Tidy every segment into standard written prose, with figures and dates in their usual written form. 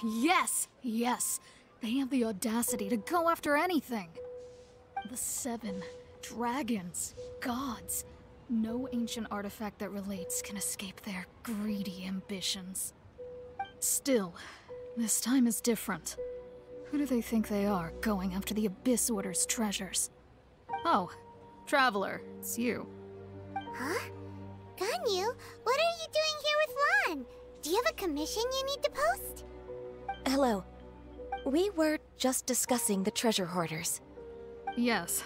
Yes! Yes! They have the audacity to go after anything! The 7 dragons, gods. No ancient artifact that relates can escape their greedy ambitions. Still, this time is different. Who do they think they are, going after the Abyss Order's treasures? Oh, Traveler, it's you. Huh? Ganyu, what are you doing here with Lan? Do you have a commission you need to post? Hello. We were just discussing the treasure hoarders. Yes.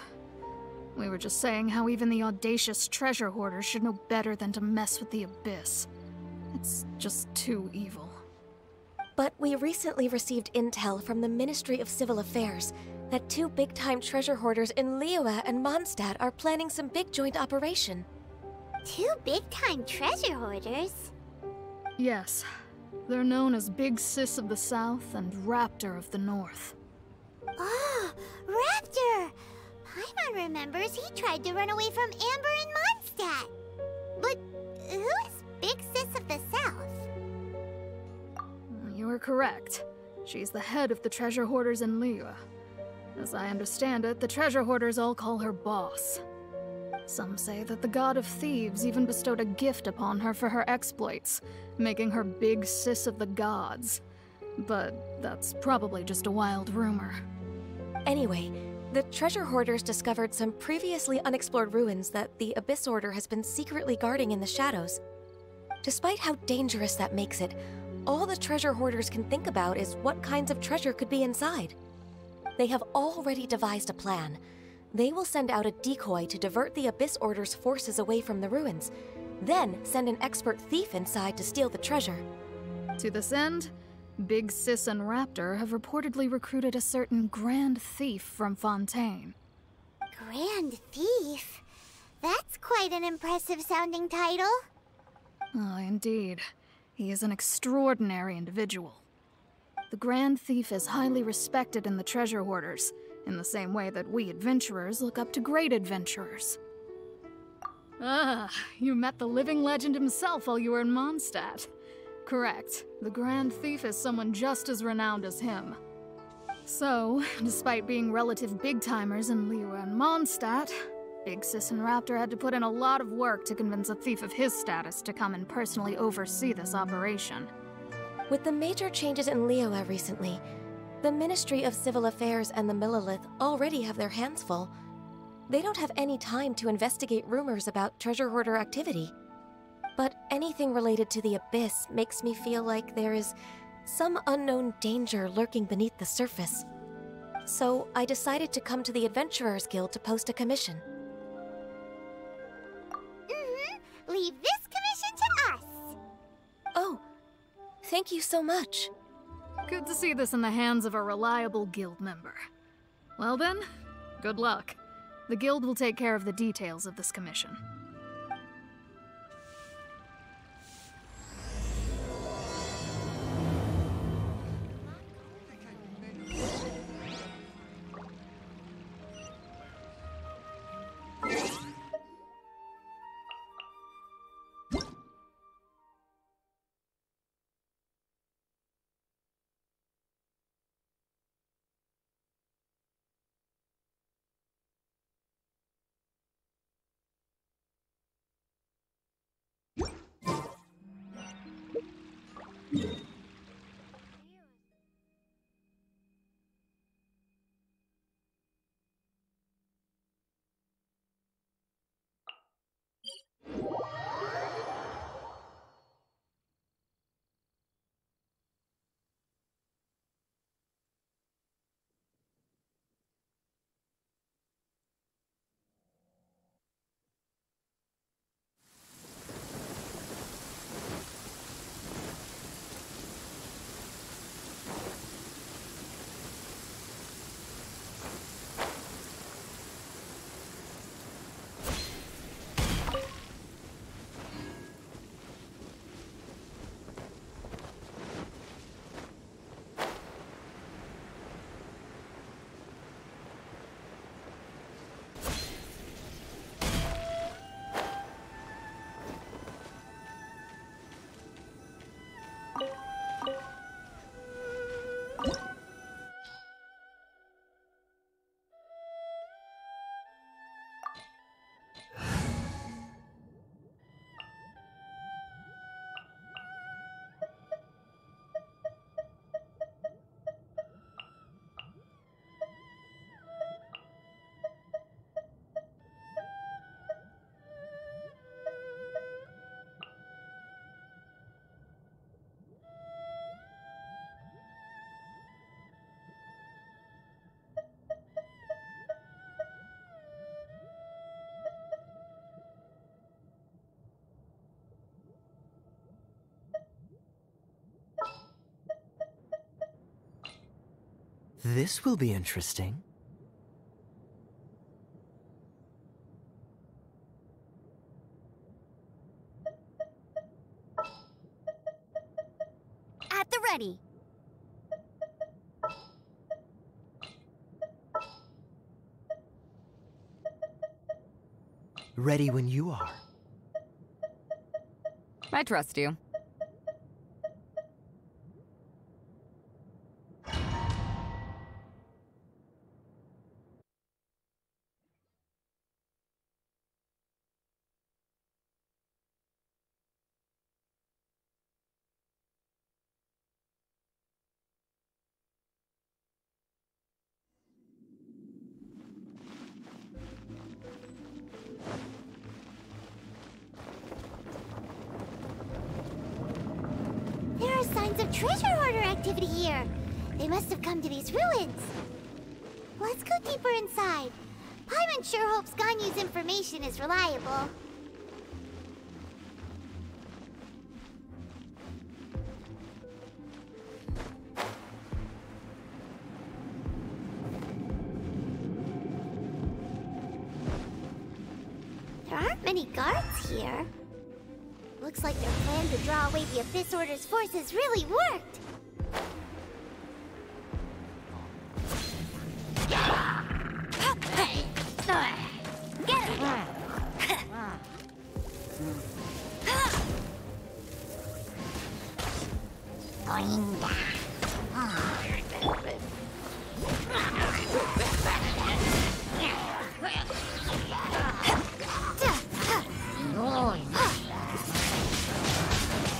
We were just saying how even the audacious treasure hoarders should know better than to mess with the Abyss. It's just too evil. But we recently received intel from the Ministry of Civil Affairs that 2 big-time treasure hoarders in Liyue and Mondstadt are planning some big joint operation. 2 big-time treasure hoarders? Yes. They're known as Big Sis of the South and Raptor of the North. Oh, Raptor! Paimon remembers he tried to run away from Amber in Mondstadt. But who is Big Sis of the South? You are correct. She's the head of the treasure hoarders in Liyue. As I understand it, the treasure hoarders all call her boss. Some say that the god of thieves even bestowed a gift upon her for her exploits, making her Big Sis of the gods. But that's probably just a wild rumor. Anyway, the treasure hoarders discovered some previously unexplored ruins that the Abyss Order has been secretly guarding in the shadows. Despite how dangerous that makes it, all the treasure hoarders can think about is what kinds of treasure could be inside. They have already devised a plan. They will send out a decoy to divert the Abyss Order's forces away from the ruins, then send an expert thief inside to steal the treasure. To this end, Big Sis and Raptor have reportedly recruited a certain Grand Thief from Fontaine. Grand Thief? That's quite an impressive sounding title. Oh, indeed. He is an extraordinary individual. The Grand Thief is highly respected in the treasure hoarders, in the same way that we adventurers look up to great adventurers. Ah, you met the living legend himself while you were in Mondstadt. Correct. The Grand Thief is someone just as renowned as him. So, despite being relative big-timers in Liyue and Mondstadt, Big Sis and Raptor had to put in a lot of work to convince a thief of his status to come and personally oversee this operation. With the major changes in Liyue recently, the Ministry of Civil Affairs and the Millelith already have their hands full. They don't have any time to investigate rumors about treasure hoarder activity. But anything related to the Abyss makes me feel like there is some unknown danger lurking beneath the surface. So I decided to come to the Adventurers Guild to post a commission. Leave this commission to us! Oh, thank you so much. Good to see this in the hands of a reliable guild member. Well then, good luck. The guild will take care of the details of this commission. This will be interesting. At the ready. Ready when you are. I trust you. There are signs of treasure hoarder activity here. They must have come to these ruins. Let's go deeper inside. Paimon sure hopes Ganyu's information is reliable. There aren't many guards here. Looks like their plan to draw away the Abyss Order's forces really worked. Get him!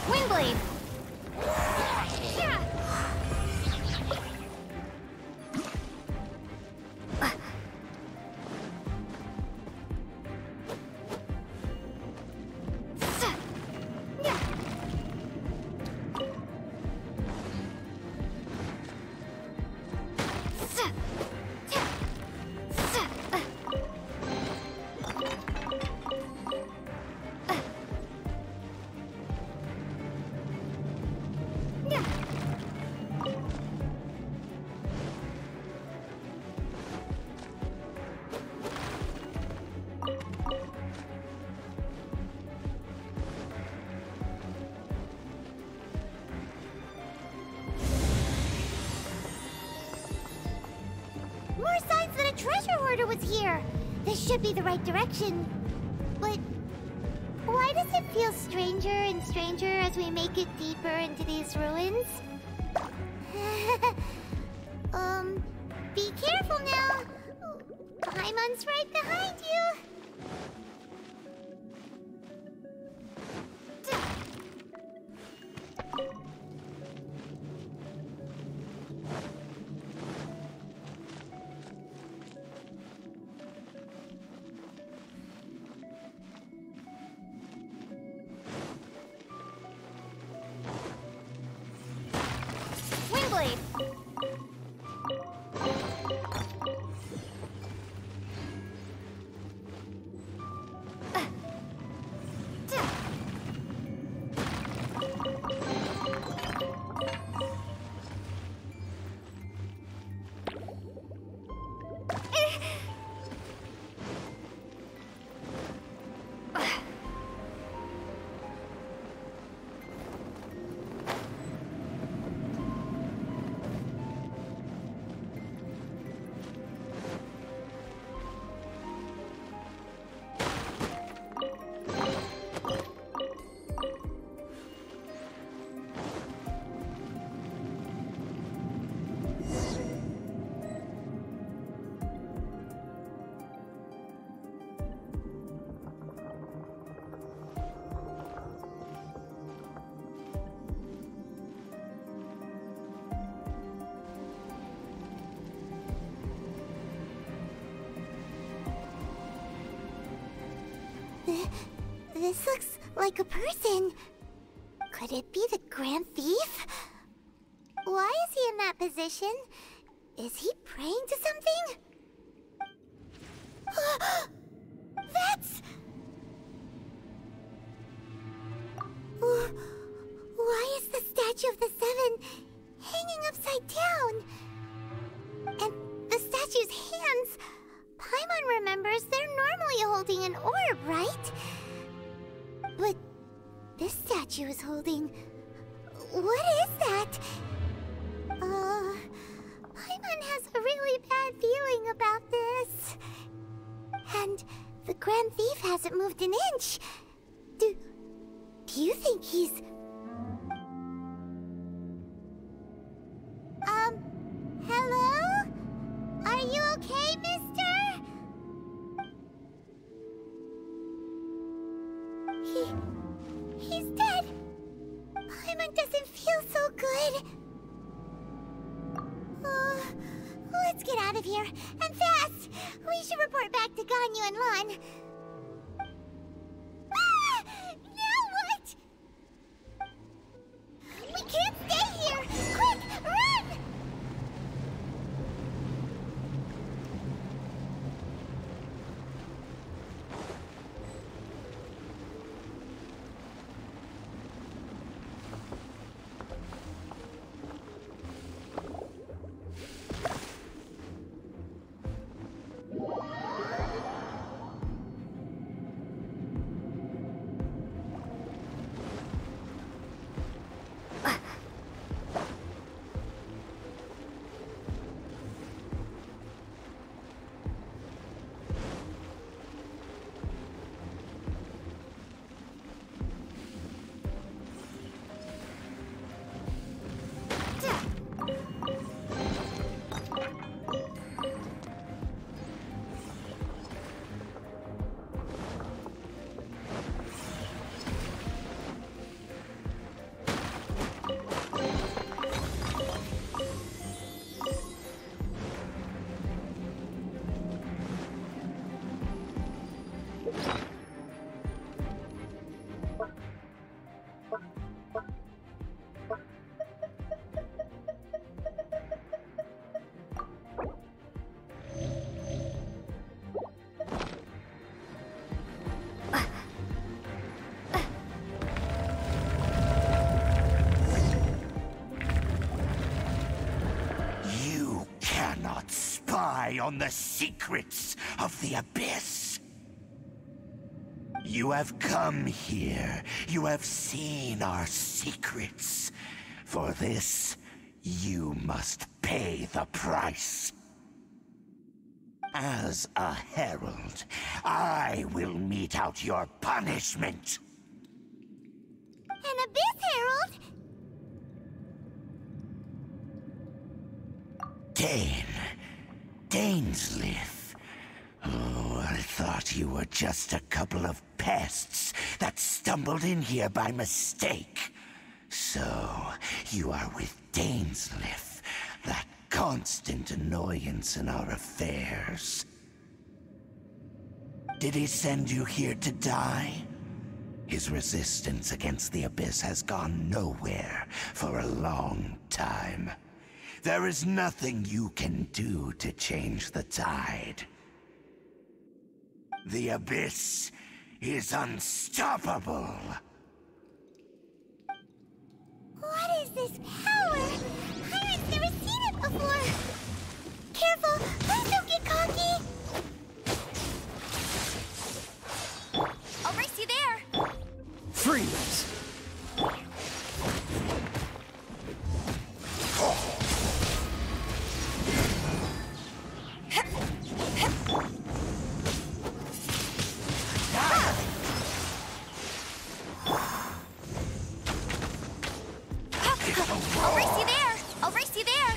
Windblade! More signs that a treasure hoarder was here. This should be the right direction. But why does it feel stranger and stranger as we make it deeper into these ruins? Be careful now. Paimon's right behind you. Windblade! This looks like a person. Could it be the Grand Thief? Why is he in that position? Is he praying to something? That's... Why is the Statue of the Seven hanging upside down? statue's hands. Paimon remembers they're normally holding an orb, right? But this statue is holding... What is that? Paimon has a really bad feeling about this. And the Grand Thief hasn't moved an inch. Do you think he's... Hello? Are you okay, mister? He's dead. Paimon doesn't feel so good. Let's get out of here, and fast! We should report back to Ganyu and Lon. Ah! Now what? We can't stay here! Quick, run! On the secrets of the Abyss. You have come here. You have seen our secrets. For this, you must pay the price. As a herald, I will mete out your punishment. An Abyss Herald? Dainsleif. Oh, I thought you were just a couple of pests that stumbled in here by mistake. So, you are with Dainsleif, that constant annoyance in our affairs. Did he send you here to die? His resistance against the Abyss has gone nowhere for a long time. There is nothing you can do to change the tide. The Abyss is unstoppable. What is this power? Pirates never seen it before. Careful, please don't get cocky. I'll race you there. Freeze! I'll race you there. I'll race you there.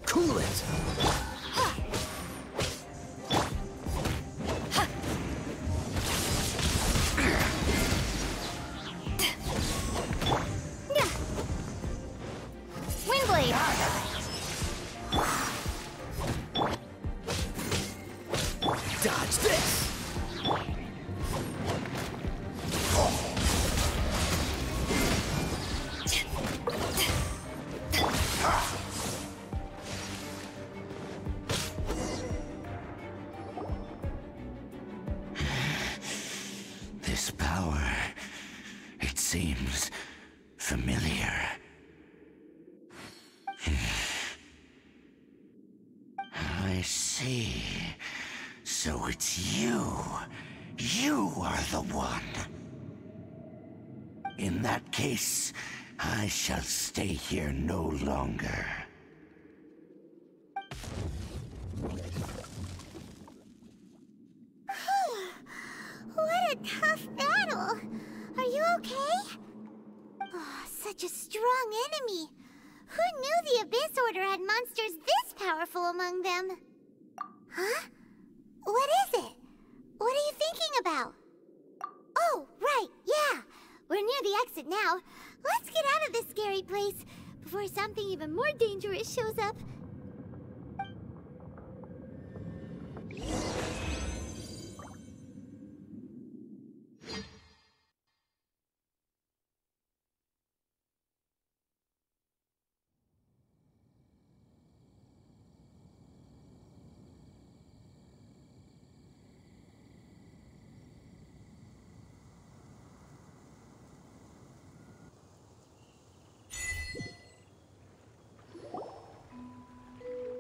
Cool it! seems familiar. I see. So it's you. You are the one. In that case, I shall stay here no longer. What a tough battle! Are you okay? Oh, such a strong enemy. Who knew the Abyss Order had monsters this powerful among them? Huh? What is it? What are you thinking about? Oh, right, yeah. We're near the exit now. Let's get out of this scary place before something even more dangerous shows up.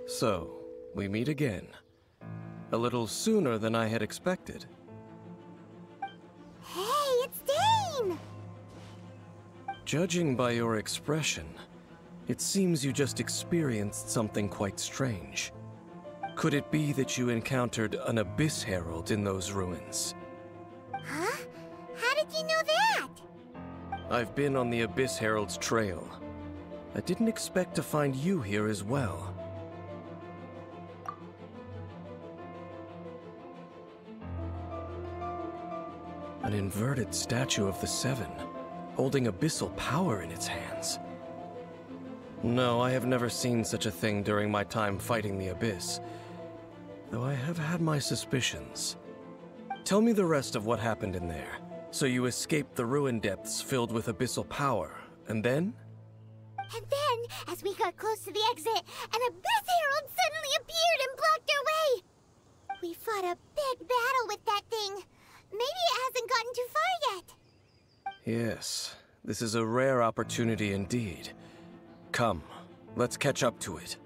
So, we meet again. A little sooner than I had expected. Hey, it's Dane! Judging by your expression, it seems you just experienced something quite strange. Could it be that you encountered an Abyss Herald in those ruins? Huh? How did you know that? I've been on the Abyss Herald's trail. I didn't expect to find you here as well. An inverted statue of the Seven, holding abyssal power in its hands. No, I have never seen such a thing during my time fighting the Abyss, though I have had my suspicions. Tell me the rest of what happened in there. So you escaped the ruin depths filled with abyssal power, and then? And then, as we got close to the exit, an Abyss Herald suddenly appeared and blocked our way! We fought a big battle with that thing. Maybe it hasn't gotten too far yet. Yes, this is a rare opportunity indeed. Come, let's catch up to it.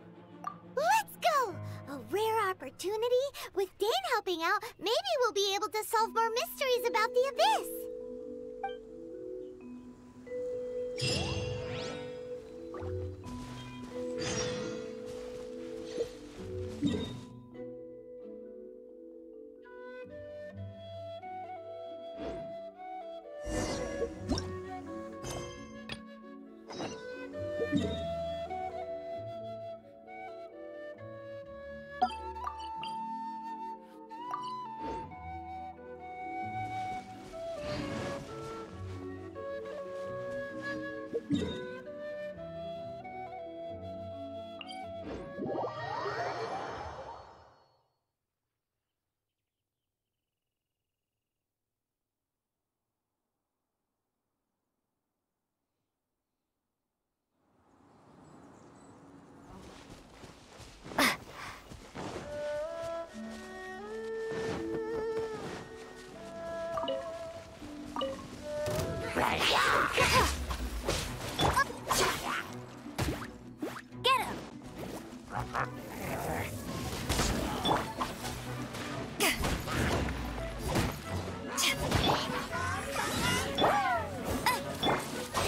Let's go! A rare opportunity? With Dane helping out, maybe we'll be able to solve more mysteries about the Abyss. Get him!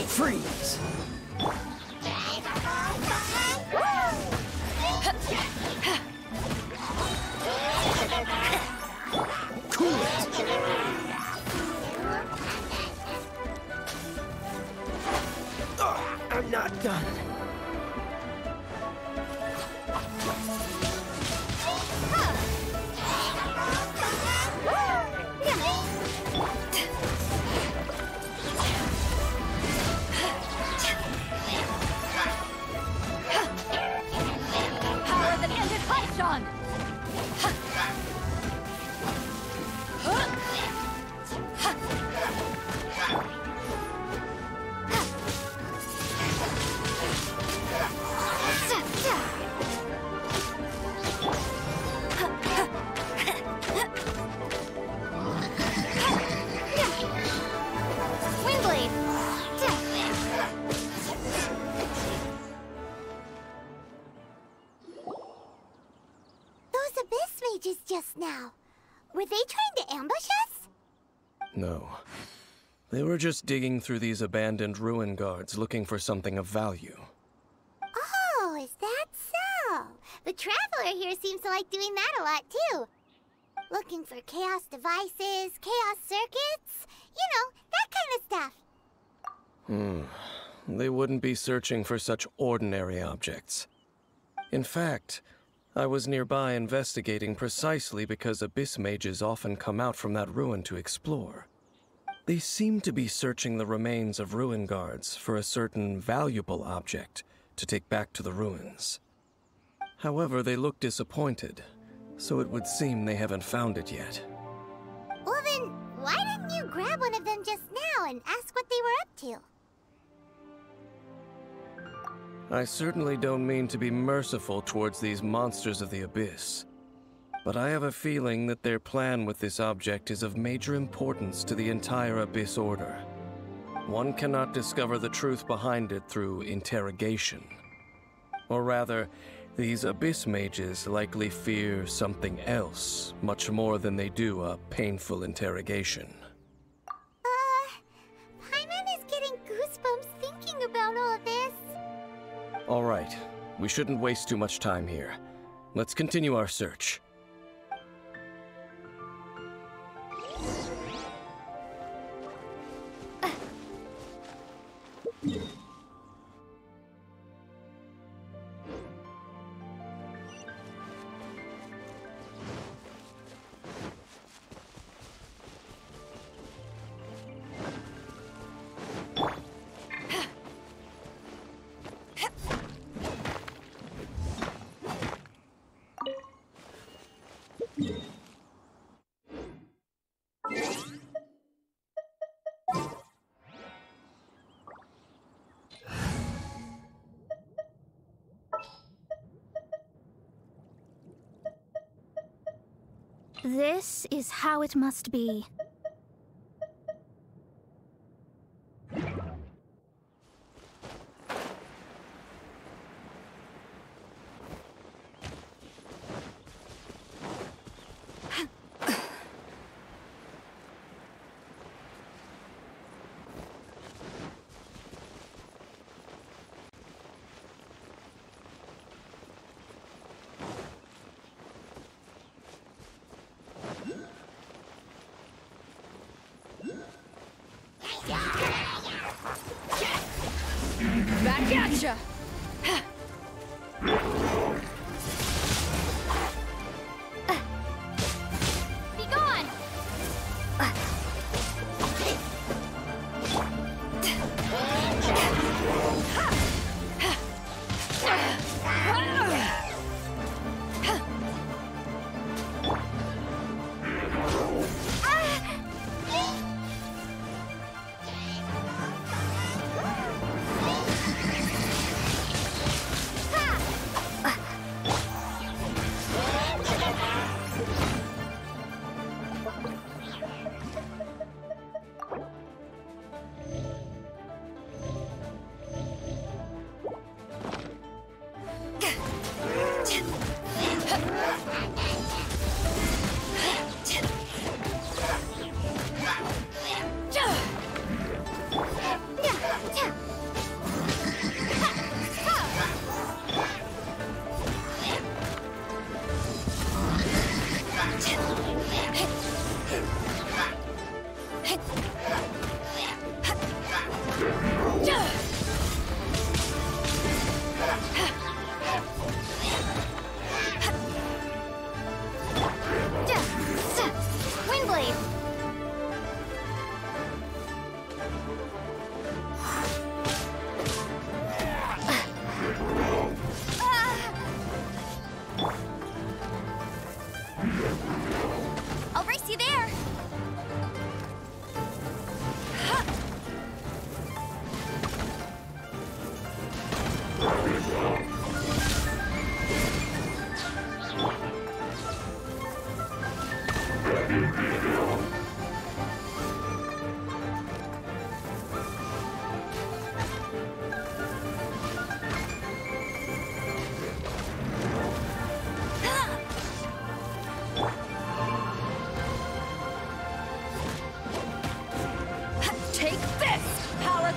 Freeze! Cool it! I'm not done. Power that ended Archon! now? Were they trying to ambush us? No. They were just digging through these abandoned ruin guards looking for something of value. Oh, is that so? The Traveler here seems to like doing that a lot, too. Looking for chaos devices, chaos circuits, you know, that kind of stuff. They wouldn't be searching for such ordinary objects. In fact, I was nearby investigating precisely because abyss mages often come out from that ruin to explore. They seem to be searching the remains of ruin guards for a certain valuable object to take back to the ruins. However, they look disappointed, so it would seem they haven't found it yet. Well then, why didn't you grab one of them just now and ask what they were up to? I certainly don't mean to be merciful towards these monsters of the abyss, but I have a feeling that their plan with this object is of major importance to the entire Abyss Order. One cannot discover the truth behind it through interrogation. Or rather, these Abyss mages likely fear something else, much more than they do a painful interrogation. Paimon is getting goosebumps thinking about all of this. All right, we shouldn't waste too much time here. Let's continue our search. This is how it must be. Back at ya! Be gone!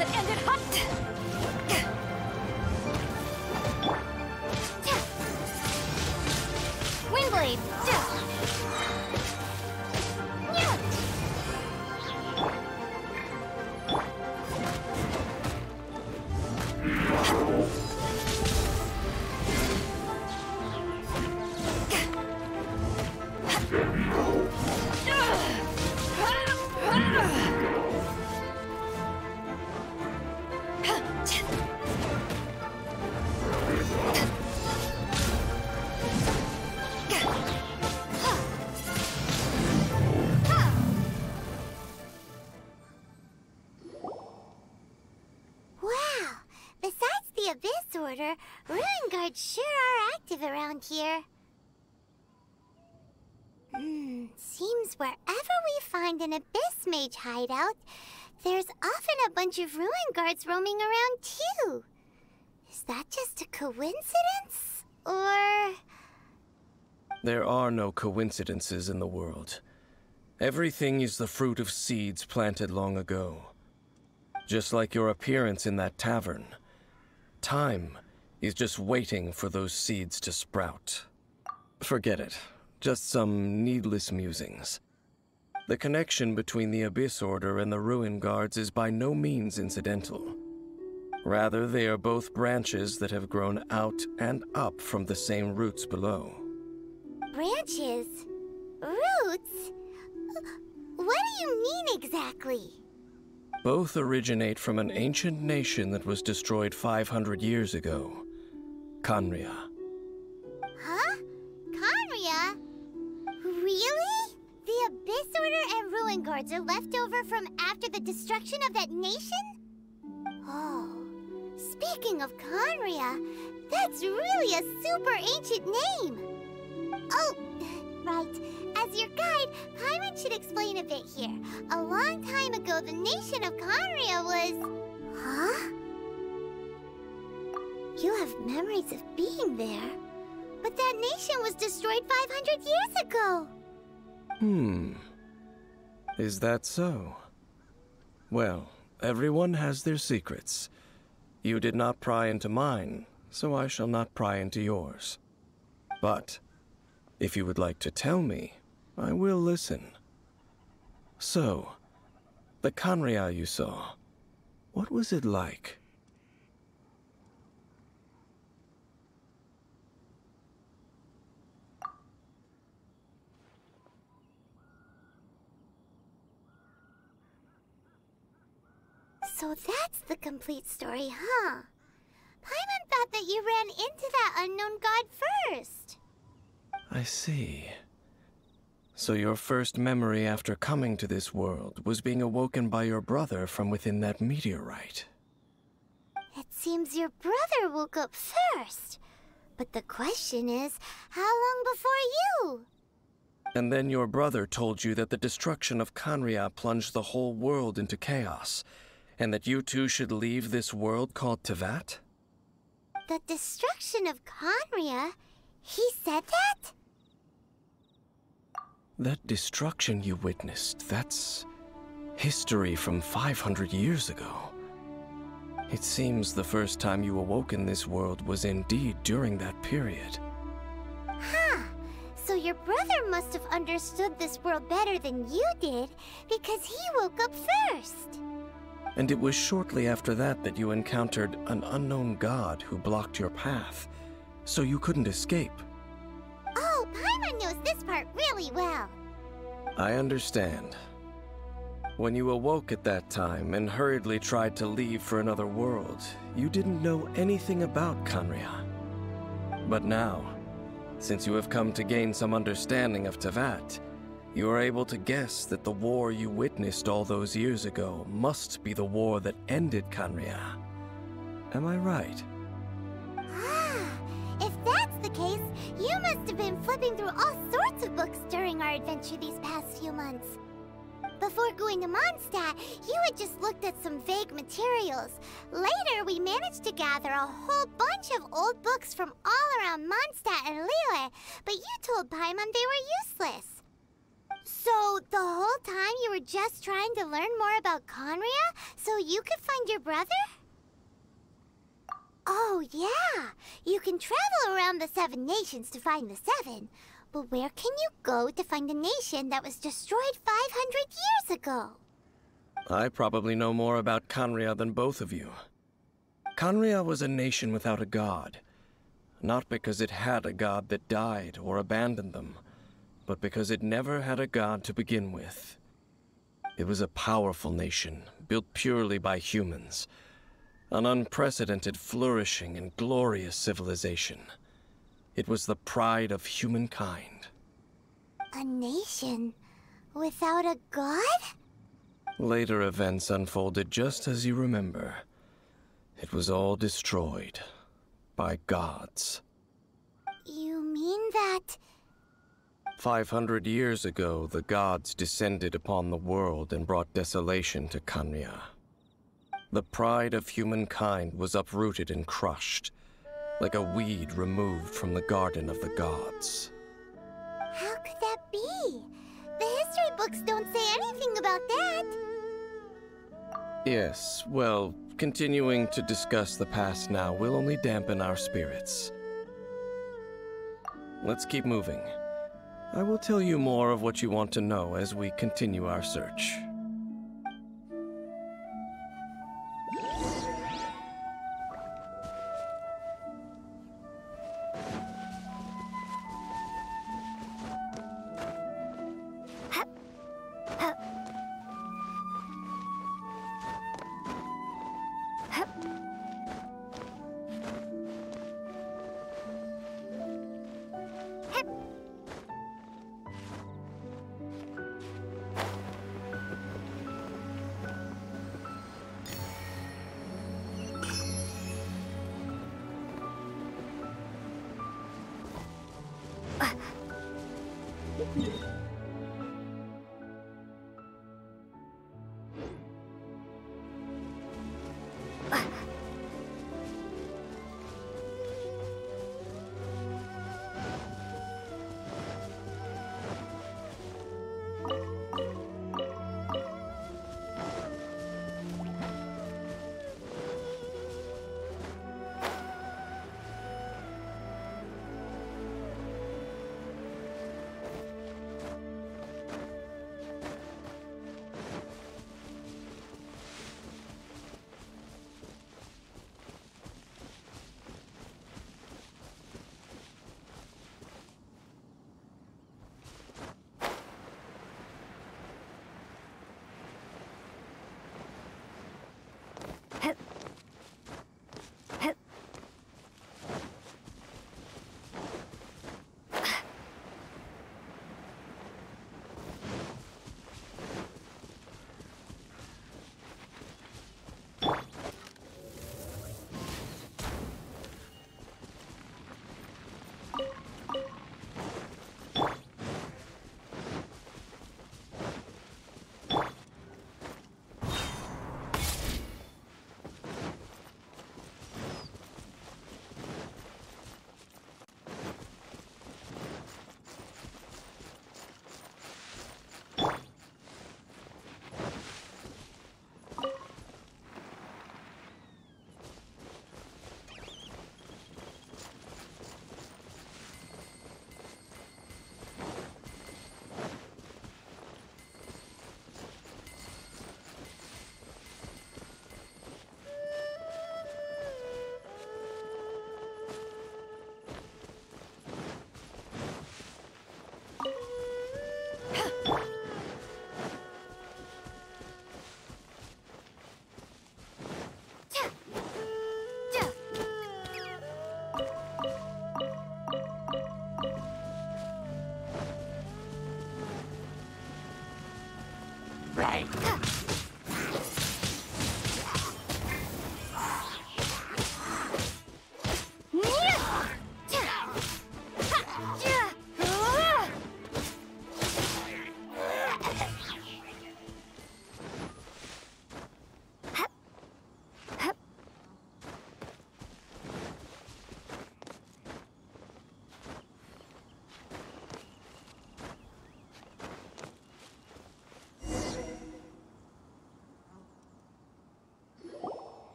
that ended hot. Windblade. Ruin guards sure are active around here. Seems wherever we find an Abyss Mage hideout, there's often a bunch of Ruin guards roaming around too. Is that just a coincidence? Or... There are no coincidences in the world. Everything is the fruit of seeds planted long ago. Just like your appearance in that tavern. Time is just waiting for those seeds to sprout. Forget it. Just some needless musings. The connection between the Abyss Order and the Ruin Guards is by no means incidental. Rather, they are both branches that have grown out and up from the same roots below. Branches? Roots? What do you mean exactly? Both originate from an ancient nation that was destroyed 500 years ago. Khaenri'ah. Huh? Khaenri'ah? Really? The Abyss Order and Ruin Guards are left over from after the destruction of that nation? Oh, speaking of Khaenri'ah, that's really a super ancient name. Oh, right. As your guide, Paimon should explain a bit here. A long time ago, the nation of Khaenri'ah was... Huh? You have memories of being there. But that nation was destroyed 500 years ago. Is that so? Well, everyone has their secrets. You did not pry into mine, so I shall not pry into yours. But, if you would like to tell me, I will listen. So, the Khaenri'ah you saw, what was it like? So that's the complete story, huh? Paimon thought that you ran into that unknown god first. I see. So your first memory after coming to this world was being awoken by your brother from within that meteorite. It seems your brother woke up first. But the question is, how long before you? And then your brother told you that the destruction of Khaenri'ah plunged the whole world into chaos, and that you two should leave this world called Teyvat? The destruction of Khaenri'ah? He said that? That destruction you witnessed, that's history from 500 years ago. It seems the first time you awoke in this world was indeed during that period. Huh. So your brother must have understood this world better than you did, because he woke up first. And it was shortly after that that you encountered an unknown god who blocked your path, so you couldn't escape. Oh, Paimon knows this part really well. I understand. When you awoke at that time and hurriedly tried to leave for another world, you didn't know anything about Khaenri'ah. But now, since you have come to gain some understanding of Teyvat, you are able to guess that the war you witnessed all those years ago must be the war that ended Khaenri'ah. Am I right? Ah, if that's the case, you must have been flipping through all sorts of books during our adventure these past few months. Before going to Mondstadt, you had just looked at some vague materials. Later, we managed to gather a whole bunch of old books from all around Mondstadt and Liyue, but you told Paimon they were useless. So, the whole time you were just trying to learn more about Conria so you could find your brother? Oh, yeah. You can travel around the 7 nations to find the 7. But where can you go to find a nation that was destroyed 500 years ago? I probably know more about Conria than both of you. Conria was a nation without a god. Not because it had a god that died or abandoned them, but because it never had a god to begin with. It was a powerful nation, built purely by humans. An unprecedented, flourishing, and glorious civilization. It was the pride of humankind. A nation without a god? Later events unfolded just as you remember. It was all destroyed by gods. You mean that... 500 years ago, the gods descended upon the world and brought desolation to Conria. The pride of humankind was uprooted and crushed, like a weed removed from the garden of the gods. How could that be? The history books don't say anything about that. Yes, well, continuing to discuss the past now will only dampen our spirits. Let's keep moving. I will tell you more of what you want to know as we continue our search.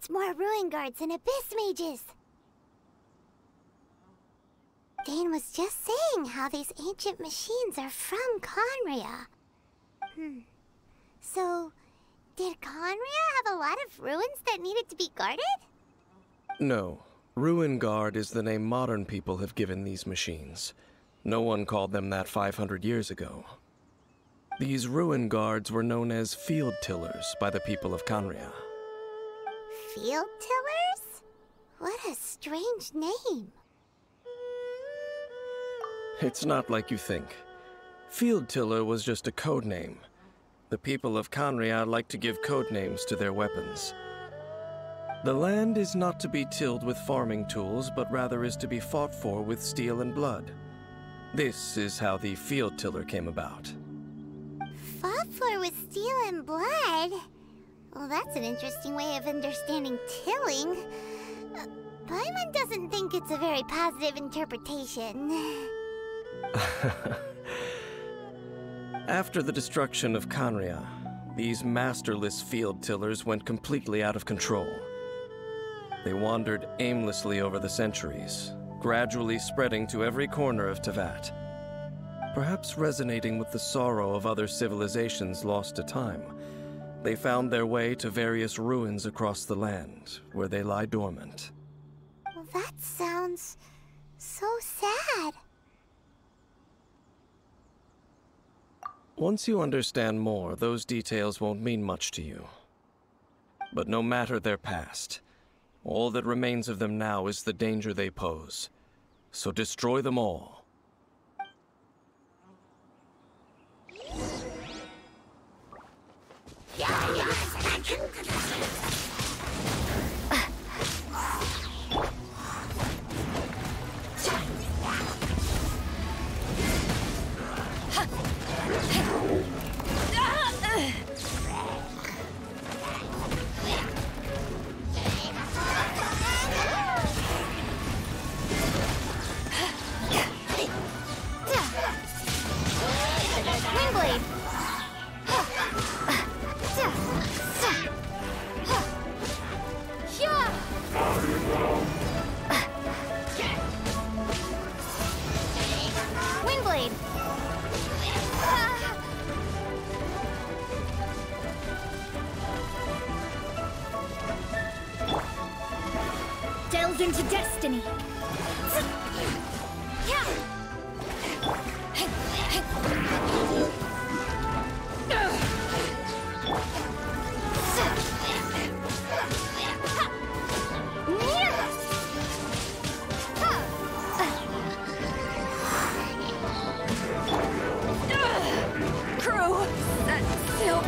needs more ruin guards and abyss mages. Dane was just saying how these ancient machines are from Conria. So, did Conria have a lot of ruins that needed to be guarded? No. Ruin Guard is the name modern people have given these machines. No one called them that 500 years ago. These Ruin Guards were known as Field Tillers by the people of Conria. Field Tillers? What a strange name. It's not like you think. Field Tiller was just a code name. The people of Conria like to give code names to their weapons. The land is not to be tilled with farming tools, but rather is to be fought for with steel and blood. This is how the Field Tiller came about. Fought for with steel and blood? Well, that's an interesting way of understanding tilling. Paimon doesn't think it's a very positive interpretation. After the destruction of Conria, these masterless field tillers went completely out of control. They wandered aimlessly over the centuries, gradually spreading to every corner of Teyvat. Perhaps resonating with the sorrow of other civilizations lost to time, they found their way to various ruins across the land, where they lie dormant. Well, that sounds so sad. Once you understand more, those details won't mean much to you. But no matter their past, all that remains of them now is the danger they pose. So destroy them all. Delve into destiny. Crew, set sail.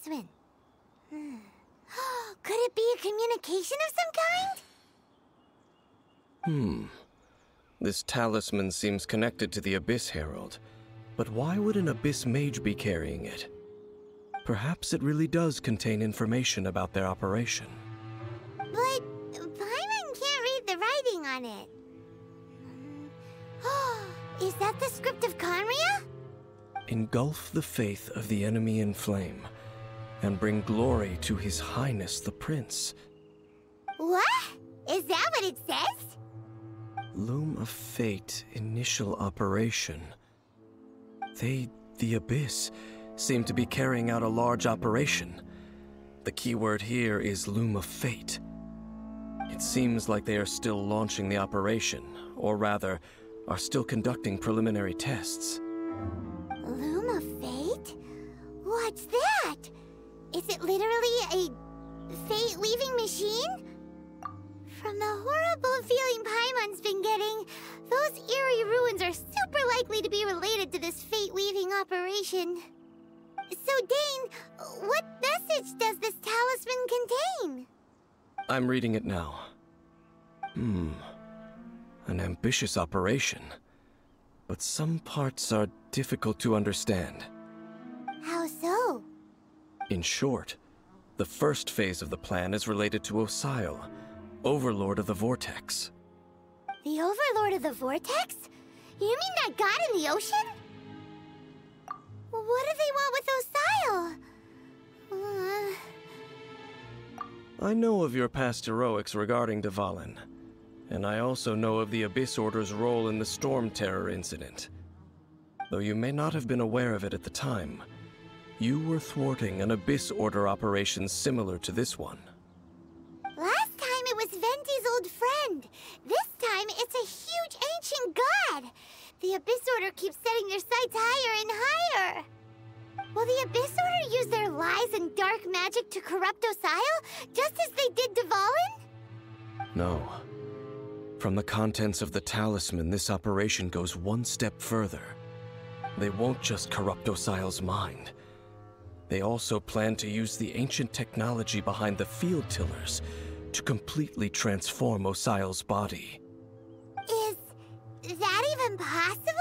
talisman. Could it be a communication of some kind? This talisman seems connected to the Abyss Herald. But why would an Abyss Mage be carrying it? Perhaps it really does contain information about their operation. But Paimon can't read the writing on it. Is that the script of Conria? Engulf the faith of the enemy in flame, and bring glory to His Highness the Prince. What? Is that what it says? Loom of Fate, initial operation. They, the Abyss, seem to be carrying out a large operation. The keyword here is Loom of Fate. It seems like they are still launching the operation, or rather, are still conducting preliminary tests. Loom of Fate? What's that? Is it literally a fate-weaving machine? From the horrible feeling Paimon's been getting, those eerie ruins are super likely to be related to this fate-weaving operation. So, Dane, what message does this talisman contain? I'm reading it now. An ambitious operation. But some parts are difficult to understand. How so? In short, the first phase of the plan is related to Osile, Overlord of the Vortex. The Overlord of the Vortex? You mean that god in the ocean? What do they want with Osile? I know of your past heroics regarding Dvalin, and I also know of the Abyss Order's role in the Storm Terror incident. Though you may not have been aware of it at the time, you were thwarting an Abyss Order operation similar to this one. Last time it was Venti's old friend. This time it's a huge ancient god. The Abyss Order keeps setting their sights higher and higher. Will the Abyss Order use their lies and dark magic to corrupt Osile, just as they did Dvalin? No. From the contents of the talisman, this operation goes one step further. They won't just corrupt Osile's mind. They also plan to use the ancient technology behind the field tillers to completely transform Osile's body. Is that even possible?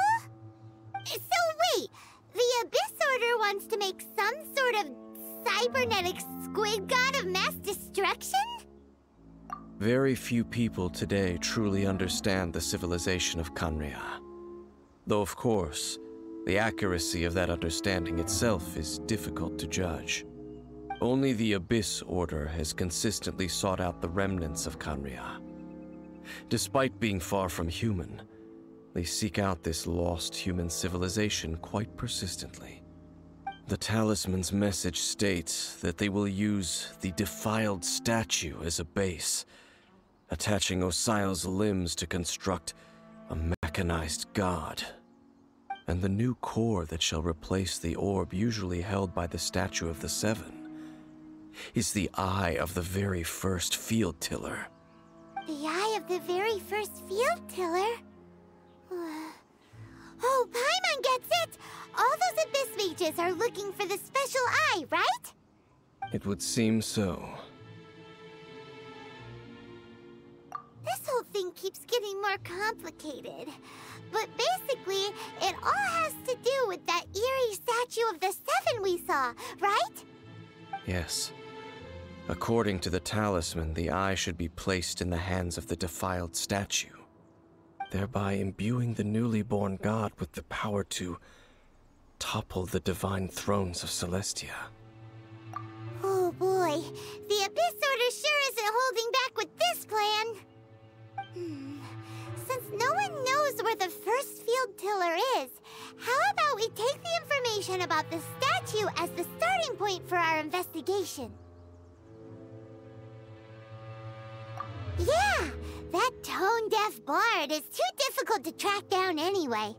So wait, the Abyss Order wants to make some sort of cybernetic squid god of mass destruction? Very few people today truly understand the civilization of Conria. Though of course, the accuracy of that understanding itself is difficult to judge. Only the Abyss Order has consistently sought out the remnants of Conria. Despite being far from human, they seek out this lost human civilization quite persistently. The talisman's message states that they will use the defiled statue as a base, attaching Osile's limbs to construct a mechanized god. And the new core that shall replace the orb usually held by the Statue of the Seven is the eye of the very first field tiller. The eye of the very first field tiller? Oh, Paimon gets it! All those Abyss mages are looking for the special eye, right? It would seem so. This whole thing keeps getting more complicated. But basically, it all has to do with that eerie Statue of the Seven we saw, right? Yes. According to the talisman, the eye should be placed in the hands of the defiled statue, thereby imbuing the newly born god with the power to topple the divine thrones of Celestia. Oh boy, the Abyss Order sure isn't holding back with this plan. Since no one knows where the first field tiller is, how about we take the information about the statue as the starting point for our investigation? Yeah, that tone-deaf bard is too difficult to track down anyway.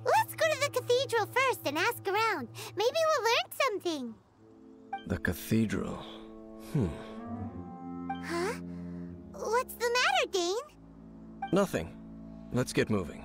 Let's go to the cathedral first and ask around. Maybe we'll learn something. The cathedral? Huh? What's the matter, Dane? Nothing. Let's get moving.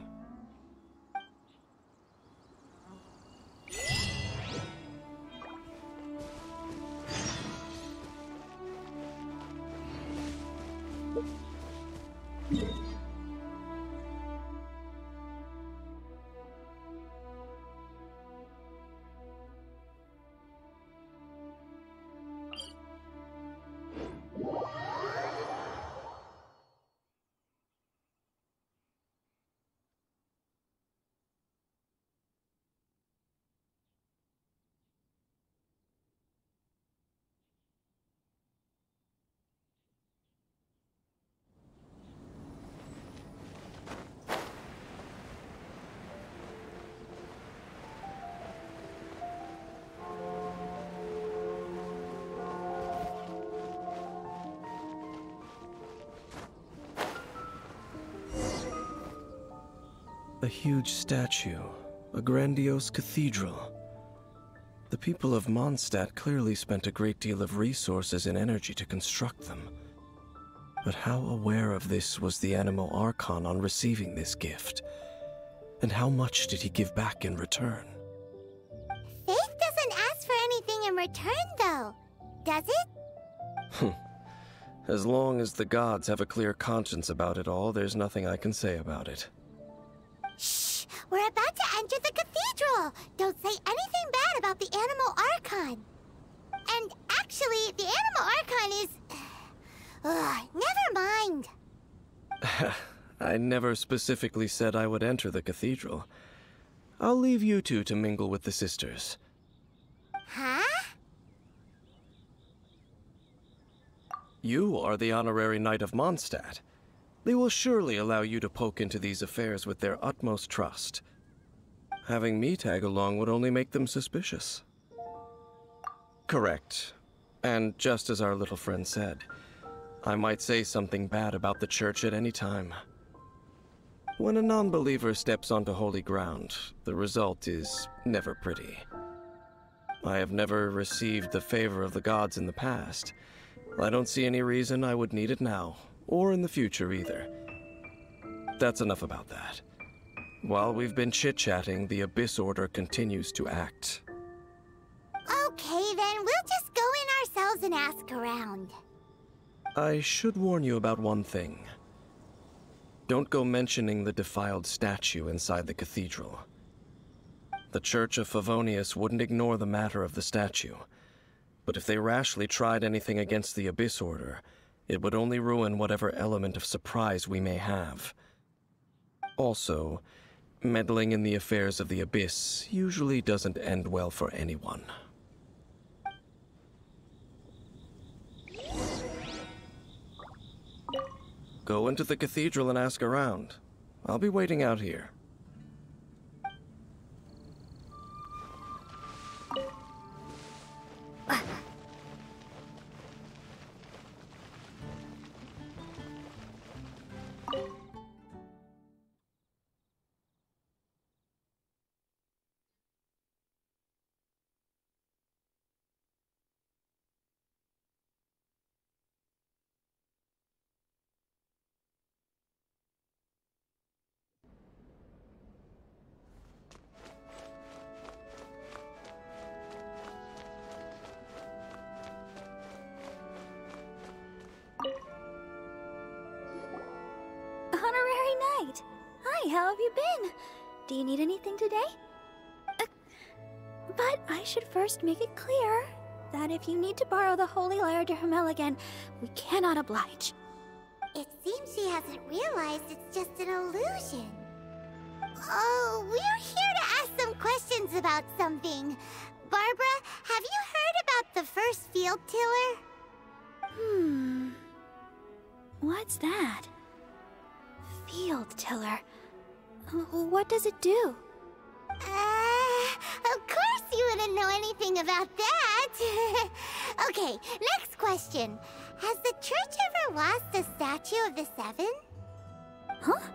A huge statue, a grandiose cathedral. The people of Mondstadt clearly spent a great deal of resources and energy to construct them. But how aware of this was the animal Archon on receiving this gift? And how much did he give back in return? Faith doesn't ask for anything in return, though, does it? As long as the gods have a clear conscience about it all, there's nothing I can say about it. Shh! We're about to enter the cathedral! Don't say anything bad about the animal Archon! And actually, the animal Archon is... never mind! I never specifically said I would enter the cathedral. I'll leave you two to mingle with the sisters. Huh? You are the honorary knight of Mondstadt. They will surely allow you to poke into these affairs with their utmost trust. Having me tag along would only make them suspicious. Correct. And just as our little friend said, I might say something bad about the church at any time. When a non-believer steps onto holy ground, the result is never pretty. I have never received the favor of the gods in the past. I don't see any reason I would need it now. Or in the future, either. That's enough about that. While we've been chit-chatting, the Abyss Order continues to act. Okay, then we'll just go in ourselves and ask around. I should warn you about one thing. Don't go mentioning the defiled statue inside the cathedral. The Church of Favonius wouldn't ignore the matter of the statue. But if they rashly tried anything against the Abyss Order, it would only ruin whatever element of surprise we may have. Also, meddling in the affairs of the Abyss usually doesn't end well for anyone. Go into the cathedral and ask around. I'll be waiting out here. Honorary Knight! Hi, how have you been? Do you need anything today? But I should first make it clear that if you need to borrow the Holy Lyre de Hermel again, we cannot oblige. It seems she hasn't realized it's just an illusion. Oh, we're here to ask some questions about something. Barbara, have you heard about the first field tiller? What's that? Field tiller. What does it do? Of course you wouldn't know anything about that. Okay, next question. Has the church ever lost a statue of the Seven? Huh?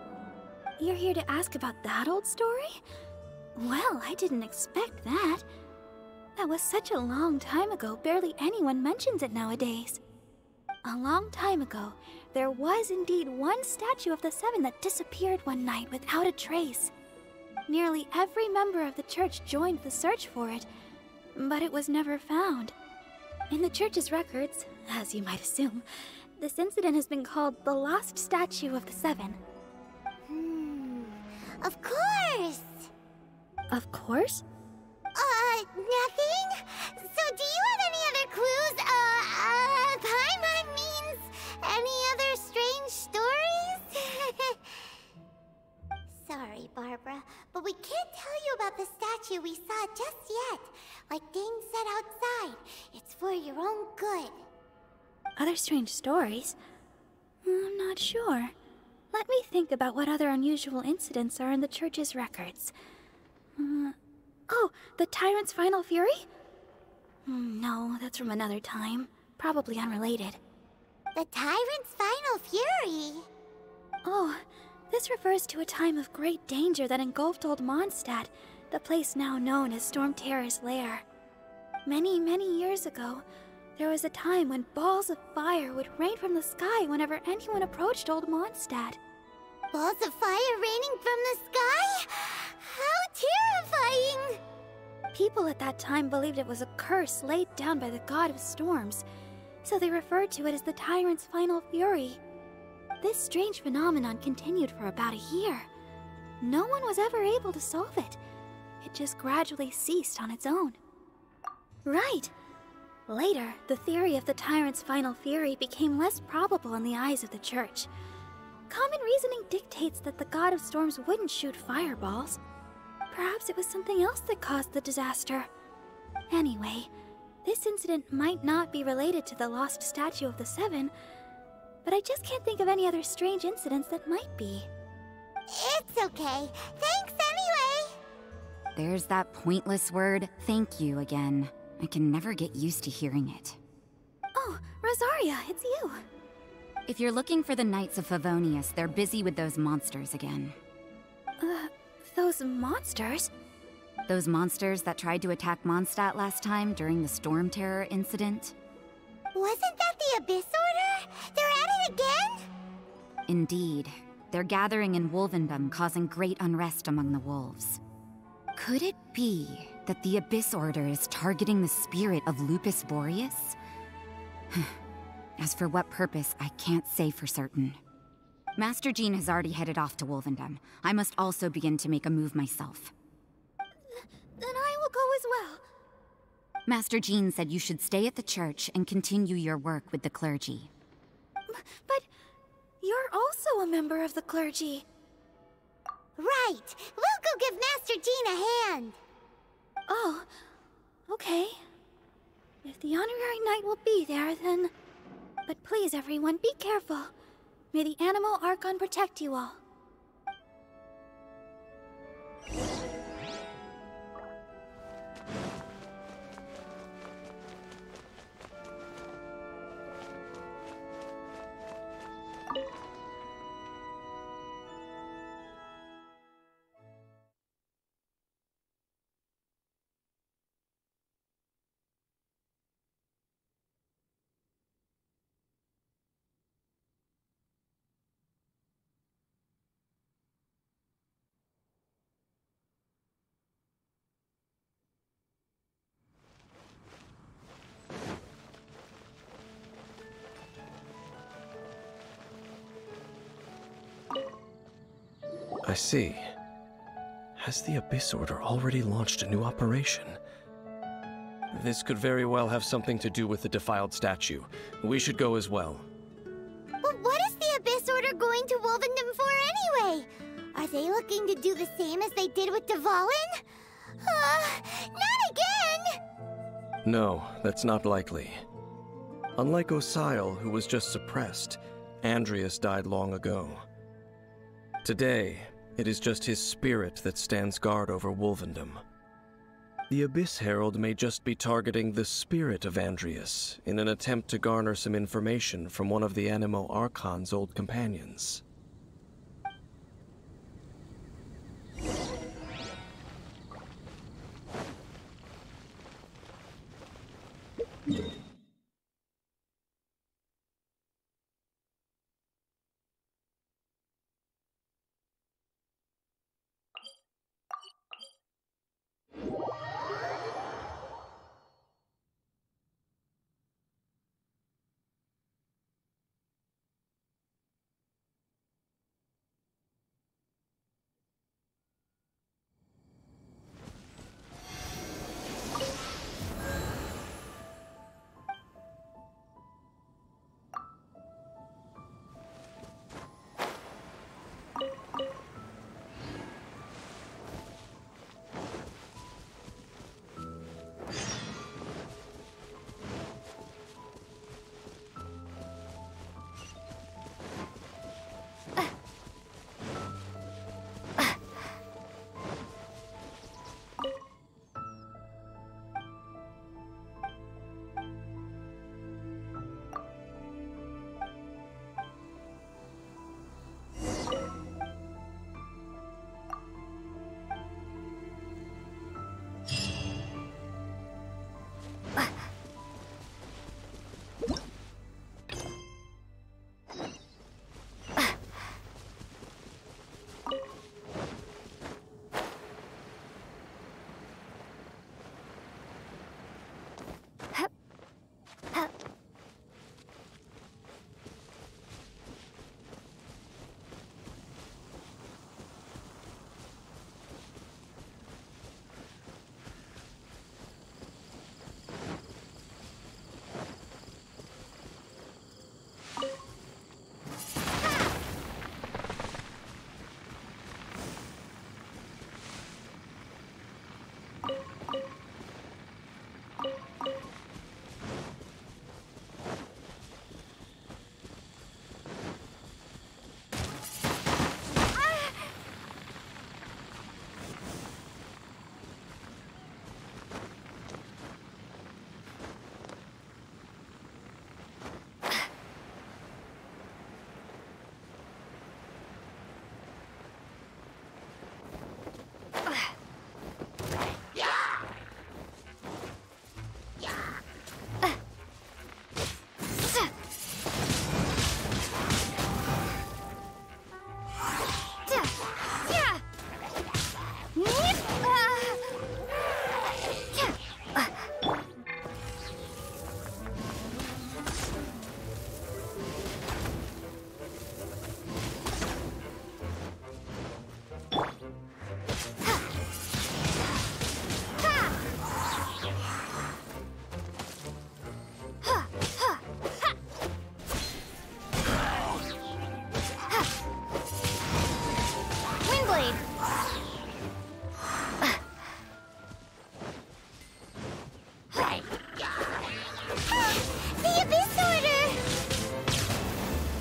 You're here to ask about that old story? Well, I didn't expect that. That was such a long time ago, barely anyone mentions it nowadays. A long time ago, there was indeed one statue of the Seven that disappeared one night without a trace. Nearly every member of the church joined the search for it, but it was never found. In the church's records, as you might assume, This incident has been called the Lost Statue of the Seven. Of course! Of course? Nothing? So do you have any other clues? Paimon means any other strange stories? Sorry, Barbara, but we can't tell you about the statue we saw just yet. Like Dane said outside, it's for your own good. Other strange stories? I'm not sure. Let me think about what other unusual incidents are in the church's records. Oh, the Tyrant's Final Fury? No, that's from another time. Probably unrelated. The Tyrant's Final Fury? Oh, this refers to a time of great danger that engulfed Old Mondstadt, the place now known as Storm Terror's lair. Many, many years ago, there was a time when balls of fire would rain from the sky whenever anyone approached Old Mondstadt. Balls of fire raining from the sky? How terrifying! People at that time believed it was a curse laid down by the god of storms, so they referred to it as the Tyrant's Final Fury. This strange phenomenon continued for about a year. No one was ever able to solve it. It just gradually ceased on its own. Right! Later, the theory of the Tyrant's Final Fury became less probable in the eyes of the Church. Common reasoning dictates that the god of storms wouldn't shoot fireballs. Perhaps it was something else that caused the disaster. Anyway, this incident might not be related to the lost statue of the Seven, but I just can't think of any other strange incidents that might be. It's okay. Thanks anyway! There's that pointless word, thank you, again. I can never get used to hearing it. Oh, Rosaria, it's you. If you're looking for the Knights of Favonius, they're busy with those monsters again. Those monsters? Those monsters that tried to attack Mondstadt last time during the Storm Terror incident? Wasn't that the Abyss Order? They're at it again? Indeed. They're gathering in Wolvendom, causing great unrest among the wolves. Could it be that the Abyss Order is targeting the spirit of Lupus Boreas? As for what purpose, I can't say for certain. Master Jean has already headed off to Wolvendom. I must also begin to make a move myself. Then I will go as well. Master Jean said you should stay at the church and continue your work with the clergy. But you're also a member of the clergy. Right! We'll go give Master Jean a hand! Oh, okay. If the honorary knight will be there, then... But please, everyone, be careful. May the animal Archon protect you all. I see. Has the Abyss Order already launched a new operation? This could very well have something to do with the defiled statue. We should go as well. But what is the Abyss Order going to Wolvendom for anyway? Are they looking to do the same as they did with Dvalin? Not again! No, that's not likely. Unlike Osile, who was just suppressed, Andrias died long ago. Today, it is just his spirit that stands guard over Wolvendom. The Abyss Herald may just be targeting the spirit of Andrias in an attempt to garner some information from one of the Animo Archon's old companions.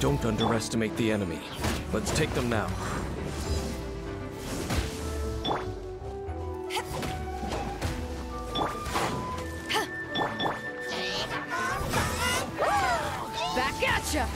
Don't underestimate the enemy. Let's take them now. Back at ya!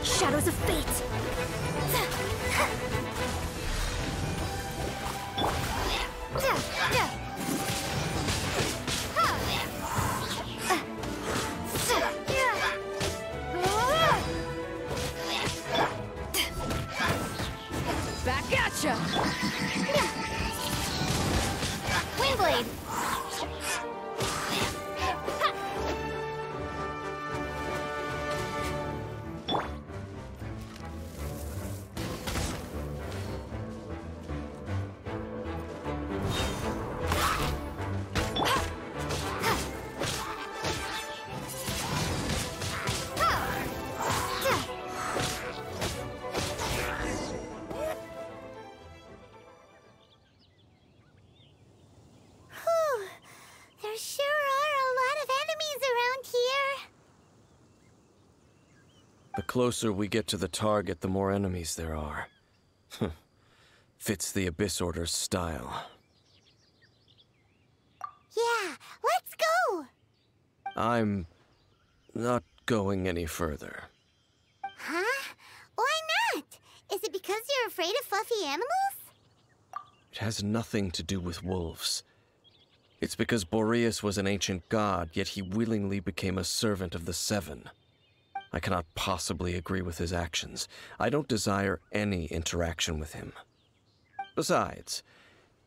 Shadows of fate! Back at ya! Windblade! There sure are a lot of enemies around here. The closer we get to the target, the more enemies there are. Fits the Abyss Order's style. Yeah, let's go! I'm not going any further. Huh? Why not? Is it because you're afraid of fluffy animals? It has nothing to do with wolves. It's because Boreas was an ancient god, yet he willingly became a servant of the Seven. I cannot possibly agree with his actions. I don't desire any interaction with him. Besides,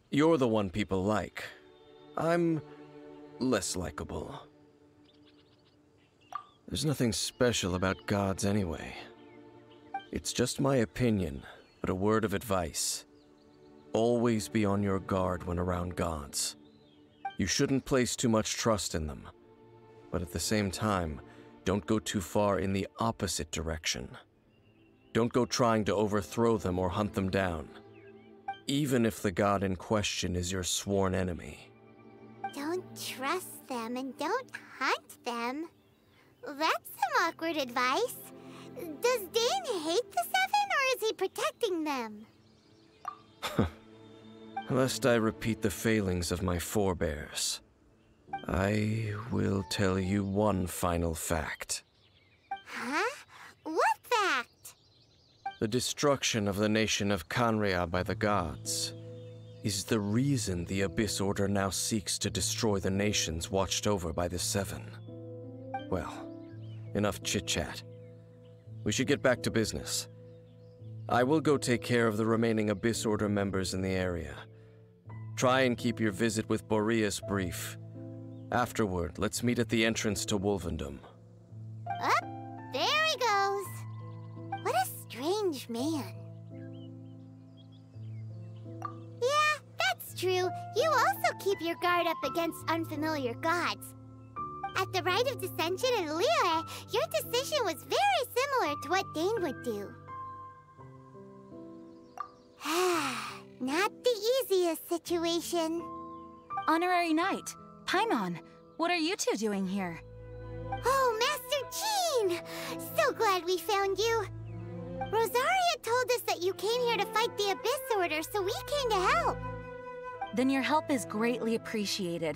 you're the one people like. I'm less likable. There's nothing special about gods anyway. It's just my opinion, but a word of advice. Always be on your guard when around gods. You shouldn't place too much trust in them, but at the same time, don't go too far in the opposite direction. Don't go trying to overthrow them or hunt them down, even if the god in question is your sworn enemy. Don't trust them and don't hunt them. That's some awkward advice. Does Dane hate the Seven, or is he protecting them? Lest I repeat the failings of my forebears, I will tell you one final fact. Huh? What fact? The destruction of the nation of Canria by the gods is the reason the Abyss Order now seeks to destroy the nations watched over by the Seven. Well, enough chit-chat. We should get back to business. I will go take care of the remaining Abyss Order members in the area. Try and keep your visit with Boreas brief. Afterward, let's meet at the entrance to Wolvendom. Up, there he goes. What a strange man. Yeah, that's true. You also keep your guard up against unfamiliar gods. At the Rite of Dissension in Liyue, your decision was very similar to what Dane would do. Not the easiest situation. Honorary Knight, Paimon, what are you two doing here? Oh, Master Jean! So glad we found you. Rosaria told us that you came here to fight the Abyss Order, so we came to help. Then your help is greatly appreciated.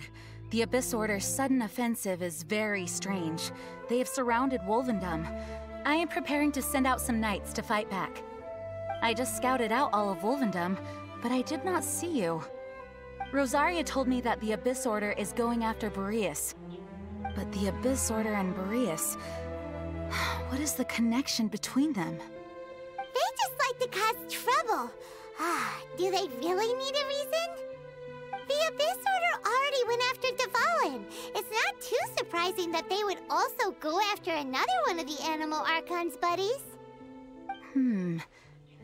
The Abyss Order's sudden offensive is very strange. They have surrounded Wolvendom. I am preparing to send out some knights to fight back. I just scouted out all of Wolvendom, but I did not see you. Rosaria told me that the Abyss Order is going after Boreas. But the Abyss Order and Boreas... what is the connection between them? They just like to cause trouble. Do they really need a reason? The Abyss Order already went after Devalin. It's not too surprising that they would also go after another one of the Animal Archon's buddies.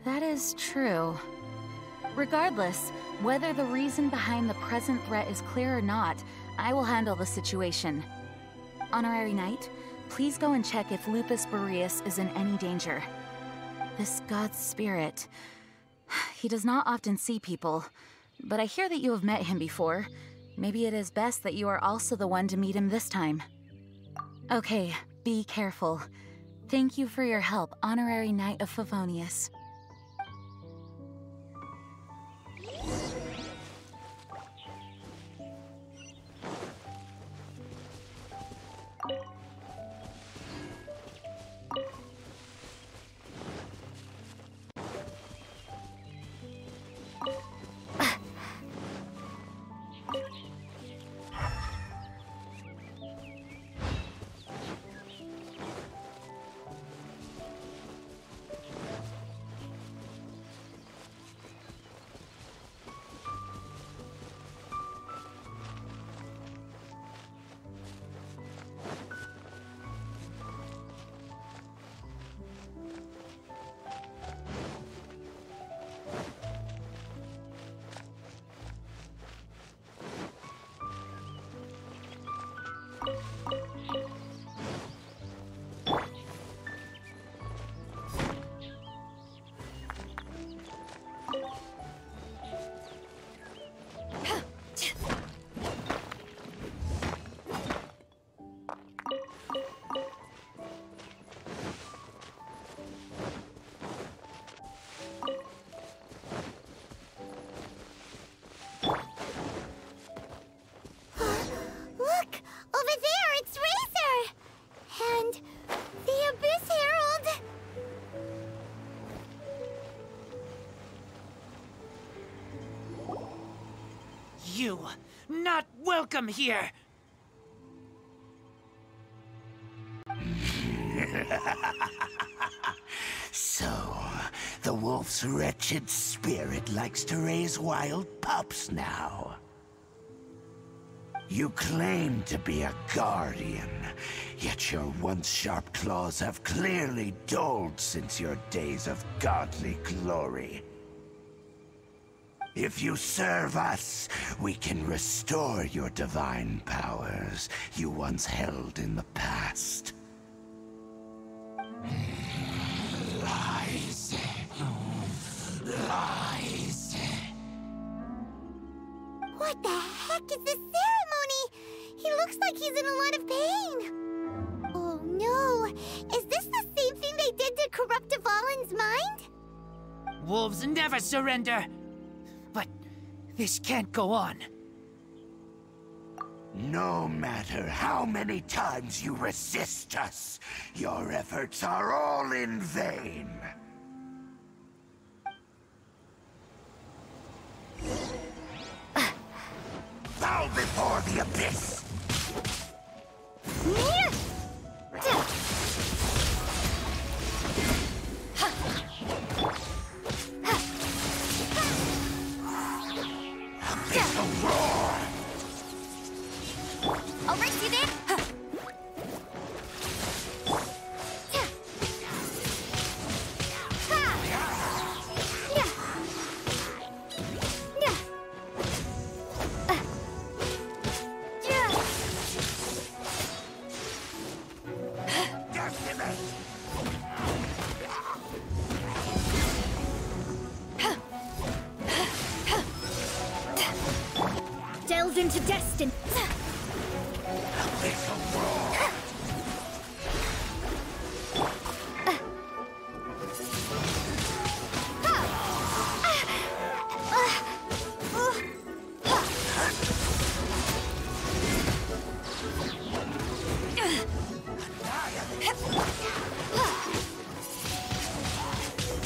That is true. Regardless, whether the reason behind the present threat is clear or not, I will handle the situation. Honorary Knight, please go and check if Lupus Boreas is in any danger. This god's spirit... He does not often see people, but I hear that you have met him before. Maybe it is best that you are also the one to meet him this time. Okay, be careful. Thank you for your help, Honorary Knight of Favonius. You, not welcome here! So, the wolf's wretched spirit likes to raise wild pups now. You claim to be a guardian, yet your once sharp claws have clearly dulled since your days of godly glory. If you serve us, we can restore your divine powers you once held in the past. Lies. Lies. What the heck is this ceremony? He looks like he's in a lot of pain. Oh no, is this the same thing they did to corrupt Devalin's mind? Wolves never surrender! But this can't go on. No matter how many times you resist us, your efforts are all in vain. Bow before the abyss! I'll race you there. Delve into destiny.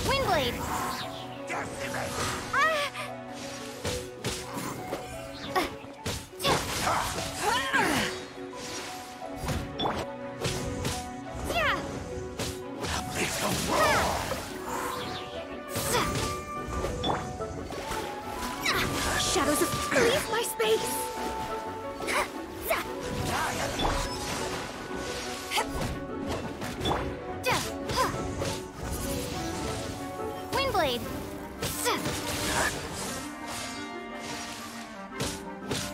Windblade. Windblade!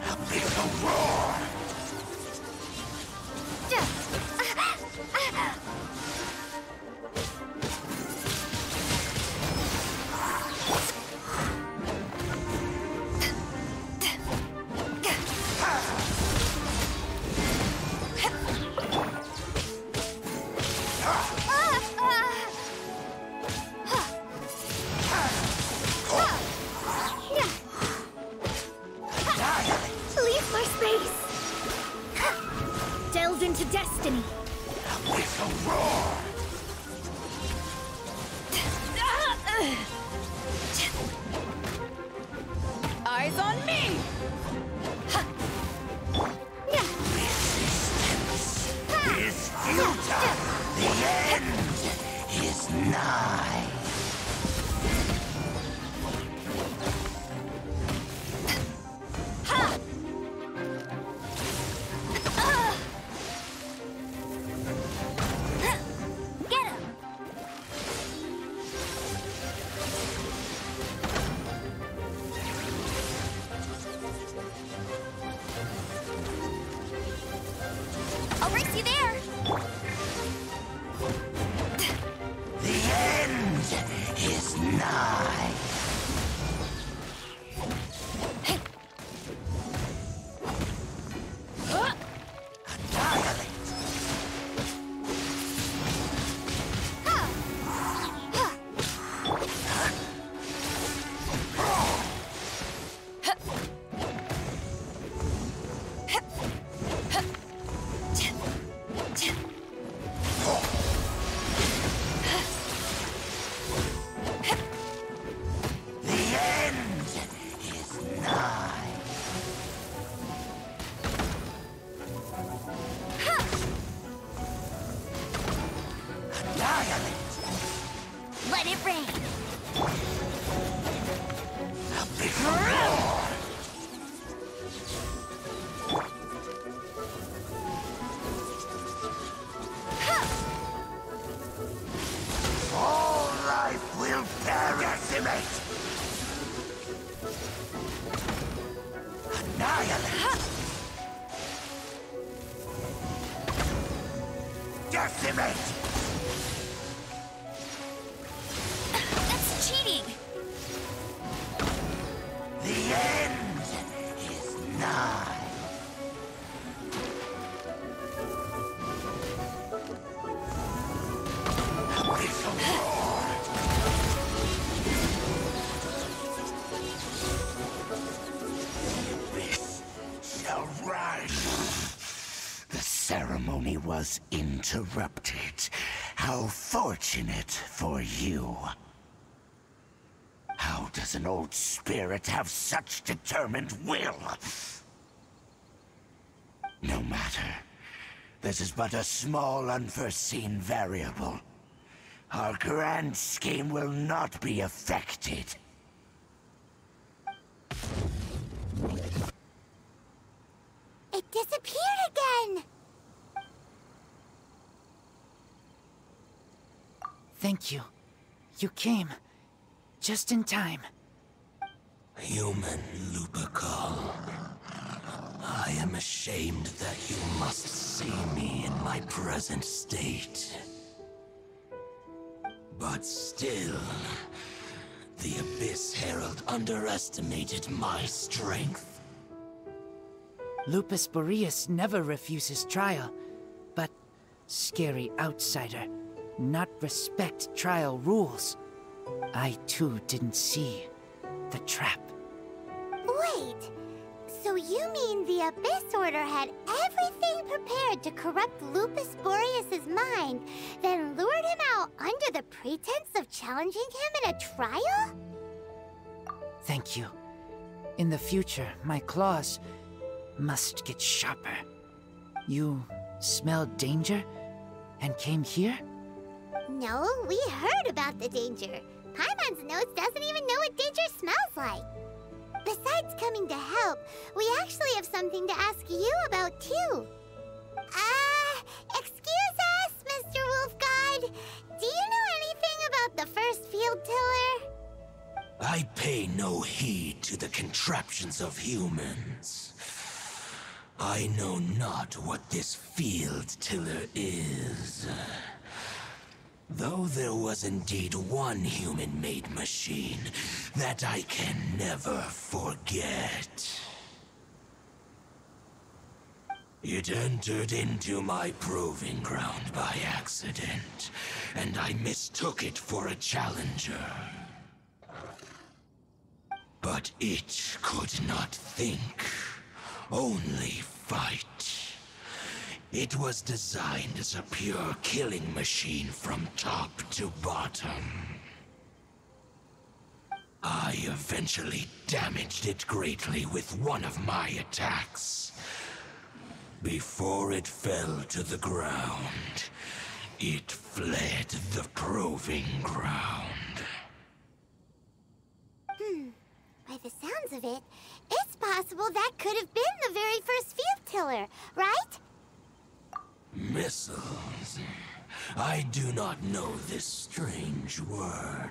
A big roar! Leave my space! Delve into destiny! With a roar! Eyes on me! Is futile. The end is nigh. Get him! I'll race you there! The end is nigh. Annihilate. The end is nigh. Annihilate. Let it rain! A big roar. All life will decimate. Annihilate. Decimate. That's cheating! The end is nigh. With a roar. The abyss shall rise. The ceremony was interrupted. How fortunate for you. How does an old spirit have such determined will? No matter. This is but a small unforeseen variable. Our grand scheme will not be affected. It disappeared again! Thank you. You came. Just in time. Human Lupercal. I am ashamed that you must see me in my present state. But still, the Abyss Herald underestimated my strength. Lupus Boreas never refuses trial, but scary outsider, not respect trial rules. I too didn't see the trap. Wait, so you mean the Abyss Order had everything prepared to corrupt Lupus Boreas' mind, then lured him out under the pretense of challenging him in a trial? Thank you. In the future, my claws must get sharper. You smelled danger and came here? No, we heard about the danger. Paimon's notes doesn't even know what danger smells like. Besides coming to help, we actually have something to ask you about too. Excuse us, Mr. Wolf God. Do you know anything about the first field tiller? I pay no heed to the contraptions of humans. I know not what this field tiller is. Though there was indeed one human-made machine that I can never forget. It entered into my proving ground by accident, and I mistook it for a challenger. But it could not think, only fight. It was designed as a pure killing machine from top to bottom. I eventually damaged it greatly with one of my attacks. Before it fell to the ground, it fled the proving ground. By the sounds of it, it's possible that could have been the very first field tiller, right? Missiles. I do not know this strange word.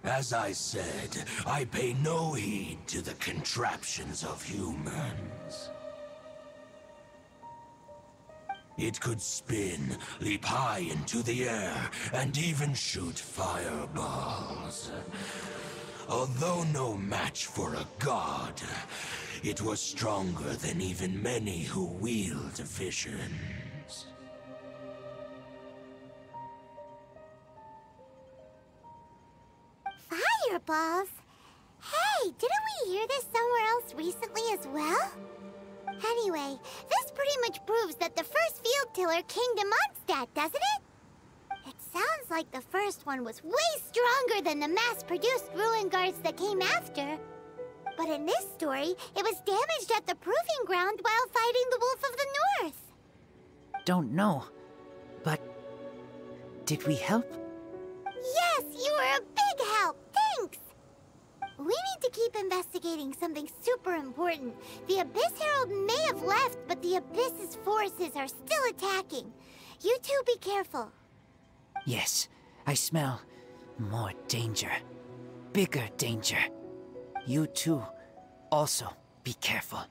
As I said, I pay no heed to the contraptions of humans. It could spin, leap high into the air, and even shoot fireballs. Although no match for a god, it was stronger than even many who wield visions. Fireballs? Hey, didn't we hear this somewhere else recently as well? Anyway, this pretty much proves that the first field tiller came to Mondstadt, doesn't it? It sounds like the first one was way stronger than the mass-produced ruin guards that came after. But in this story, it was damaged at the proving ground while fighting the Wolf of the North. Don't know, but did we help? Yes, you were a big help. Thanks. We need to keep investigating something super important. The Abyss Herald may have left, but the Abyss's forces are still attacking. You two be careful. Yes, I smell more danger. Bigger danger. You too, also be careful.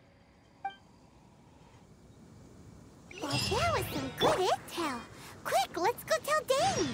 Well, that was some good intel. Quick, let's go tell Dane.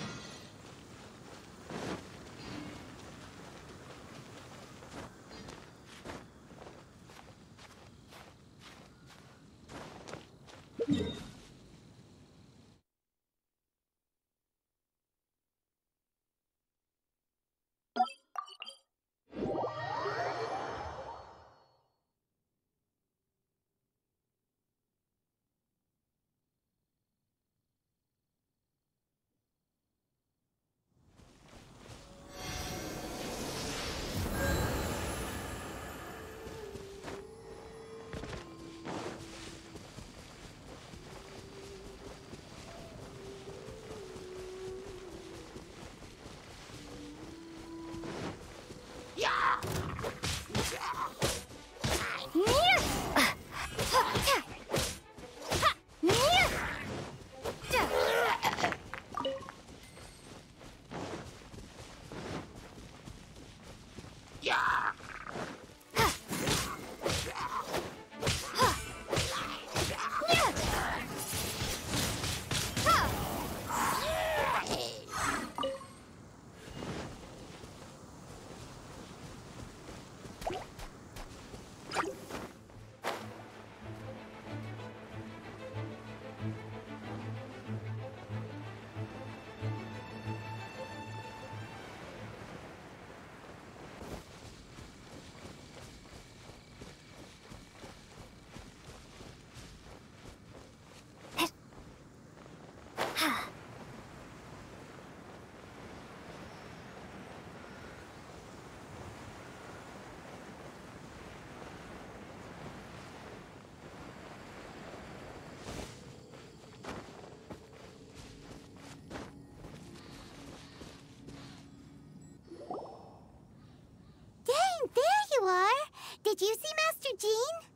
Did you see Master Jean?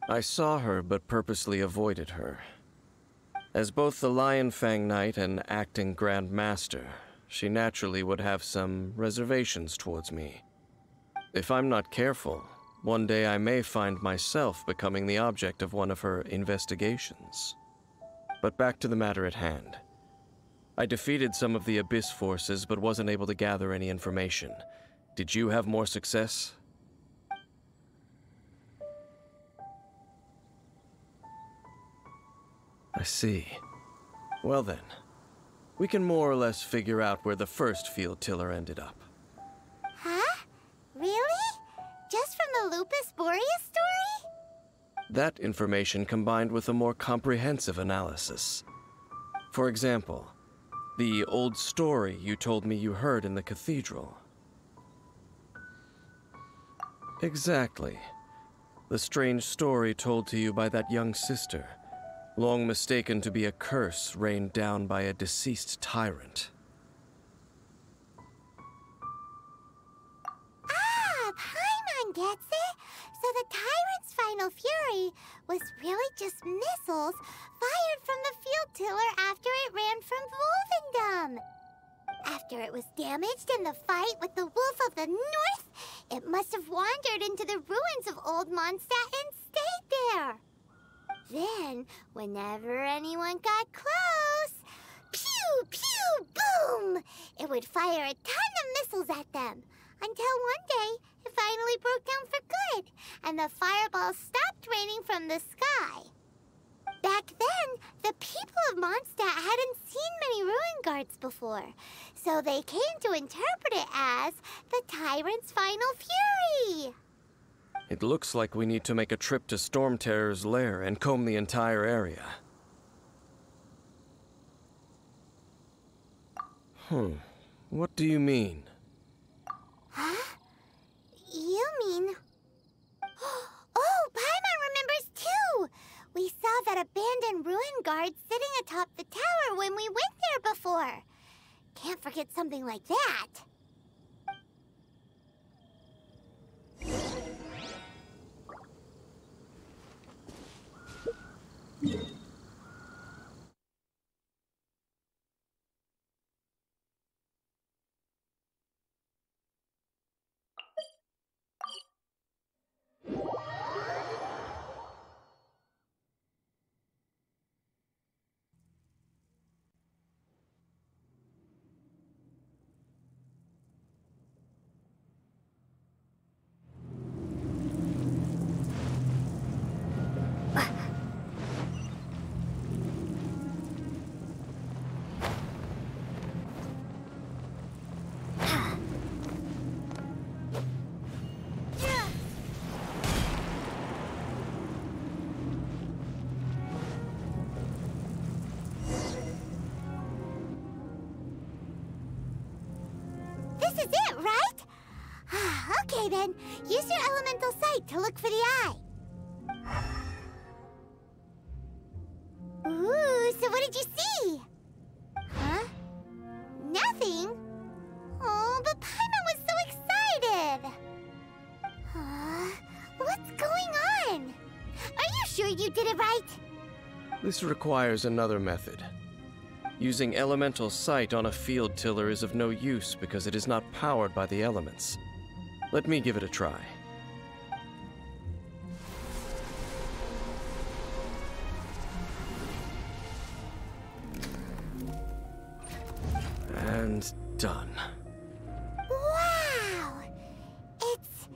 I saw her, but purposely avoided her. As both the Lion Fang Knight and acting Grand Master, she naturally would have some reservations towards me. If I'm not careful, one day I may find myself becoming the object of one of her investigations. But back to the matter at hand. I defeated some of the Abyss forces, but wasn't able to gather any information. Did you have more success? I see. Well then, we can more or less figure out where the first field tiller ended up. Huh? Really? Just from the Lupus Boreas story? That information combined with a more comprehensive analysis. For example, the old story you told me you heard in the cathedral. Exactly. The strange story told to you by that young sister, long mistaken to be a curse rained down by a deceased tyrant. Ah, Paimon gets it! So the tyrant's final fury was really just missiles fired from the field tiller after it ran from Wolvendom. After it was damaged in the fight with the Wolf of the North, it must have wandered into the ruins of Old Mondstadt and stayed there. Then, whenever anyone got close, pew, pew, boom! It would fire a ton of missiles at them, until one day it finally broke down for good, and the fireballs stopped raining from the sky. Back then, the people of Mondstadt hadn't seen many ruin guards before, so they came to interpret it as the tyrant's final fury. It looks like we need to make a trip to Storm Terror's lair and comb the entire area. What do you mean? Huh? You mean... Oh, Paimon remembers too! We saw that abandoned ruin guard sitting atop the tower when we went there before. Can't forget something like that. This is it, right? Okay then, use your elemental sight to look for the eye. Ooh, so what did you see? Huh? Nothing? Oh, but Paimon was so excited! What's going on? Are you sure you did it right? This requires another method. Using elemental sight on a field tiller is of no use because it is not powered by the elements. Let me give it a try. And done. Wow! It's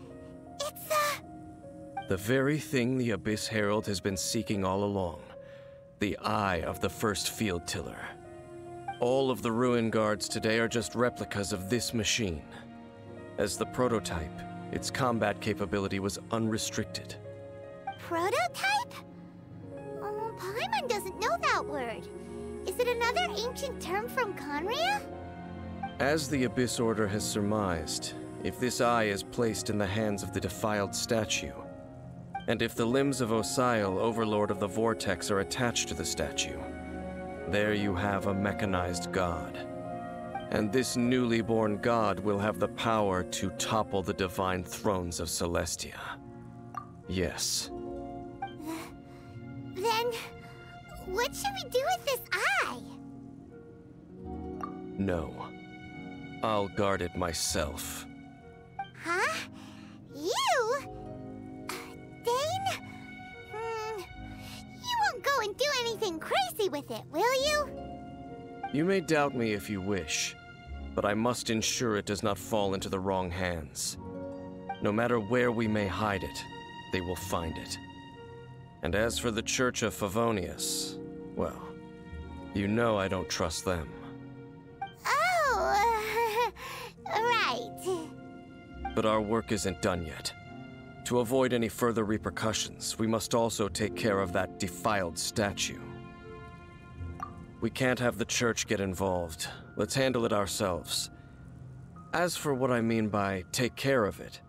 the very thing the Abyss Herald has been seeking all along. The eye of the first field tiller. All of the ruin guards today are just replicas of this machine. As the prototype, its combat capability was unrestricted. Prototype? Oh, Paimon doesn't know that word. Is it another ancient term from Conria? As the Abyss Order has surmised, if this eye is placed in the hands of the defiled statue, and if the limbs of Osial, Overlord of the Vortex, are attached to the statue, there you have a mechanized god. And this newly born god will have the power to topple the divine thrones of Celestia. Yes. Then, what should we do with this eye? No. I'll guard it myself. Huh? You? Dane? You won't go and do anything crazy with it, will you? You may doubt me if you wish, but I must ensure it does not fall into the wrong hands. No matter where we may hide it, they will find it. And as for the Church of Favonius, well, you know I don't trust them. Oh, right. But our work isn't done yet. To avoid any further repercussions, we must also take care of that defiled statue. We can't have the church get involved. Let's handle it ourselves. As for what I mean by take care of it,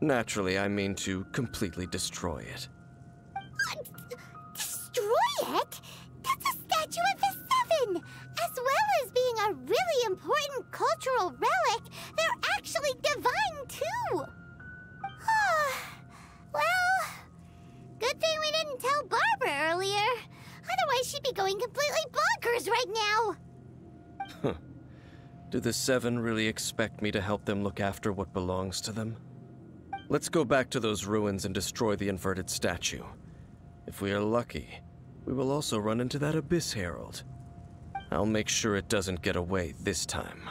naturally I mean to completely destroy it. Destroy it? That's a statue of the Seven! As well as being a really important cultural relic, they're actually divine too! Well, good thing we didn't tell Barbara earlier. Otherwise she'd be going completely bonkers right now! Do the Seven really expect me to help them look after what belongs to them? Let's go back to those ruins and destroy the inverted statue. If we are lucky, we will also run into that Abyss Herald. I'll make sure it doesn't get away this time.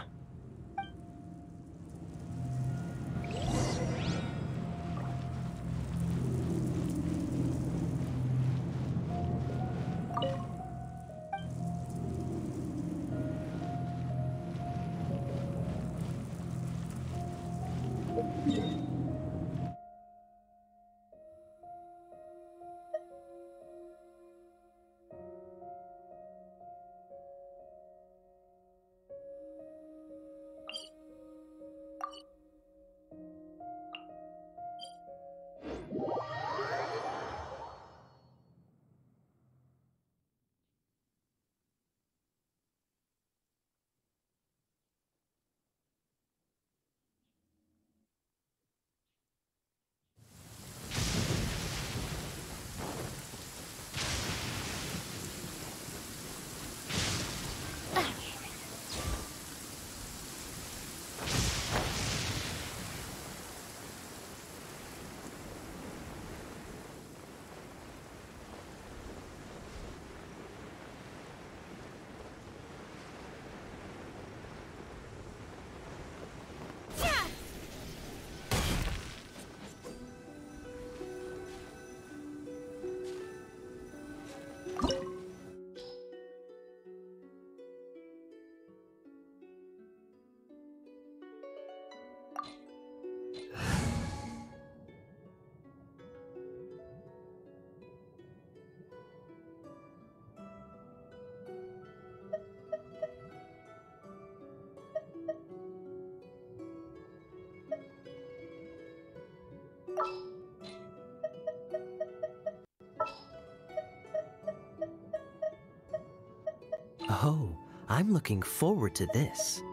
Oh, I'm looking forward to this.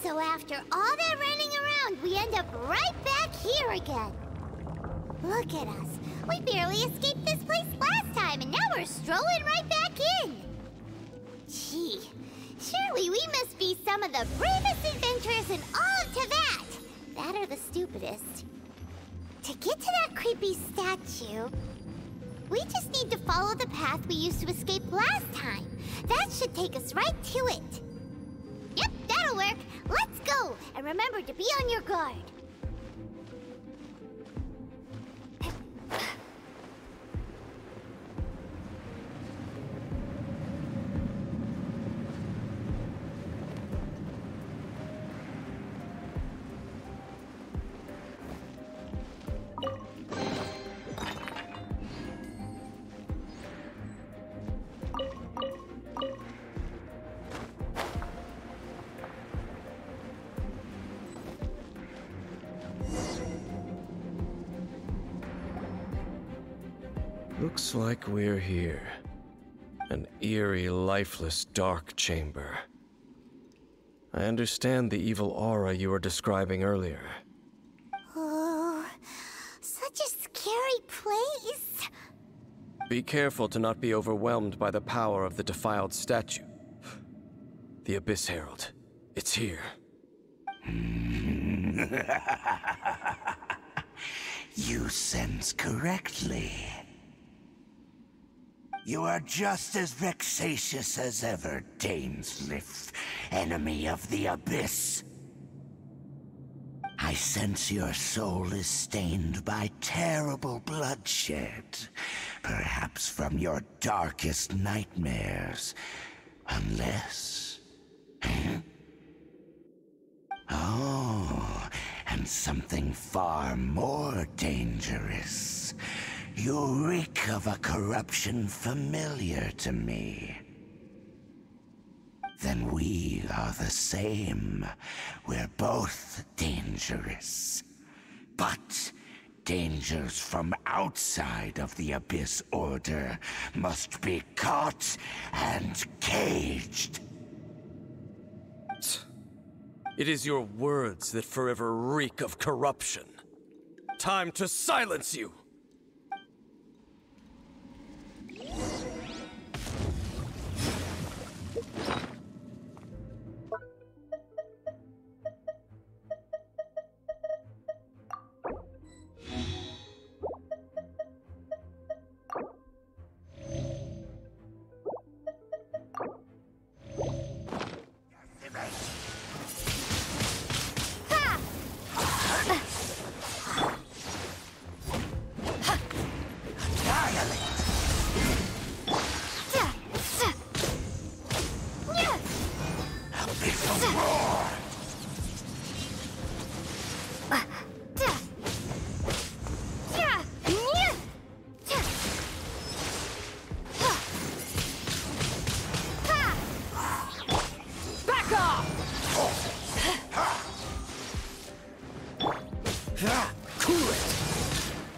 So after all that running around, we end up right back here again. Look at us. We barely escaped this place last time, and now we're strolling right back in. Gee, surely we must be some of the bravest adventurers in all of Teyvat. That or the stupidest. To get to that creepy statue, we just need to follow the path we used to escape last time. That should take us right to it. Yep, that'll work. Let's go! And remember to be on your guard. Looks like we're here. An eerie, lifeless, dark chamber. I understand the evil aura you were describing earlier. Oh, such a scary place. Be careful to not be overwhelmed by the power of the defiled statue. The Abyss Herald. It's here. You sense correctly. You are just as vexatious as ever, Dainsleif, enemy of the Abyss. I sense your soul is stained by terrible bloodshed, perhaps from your darkest nightmares, unless... Oh, and something far more dangerous. You reek of a corruption familiar to me. Then we are the same. We're both dangerous. But dangers from outside of the Abyss Order must be caught and caged. It is your words that forever reek of corruption. Time to silence you!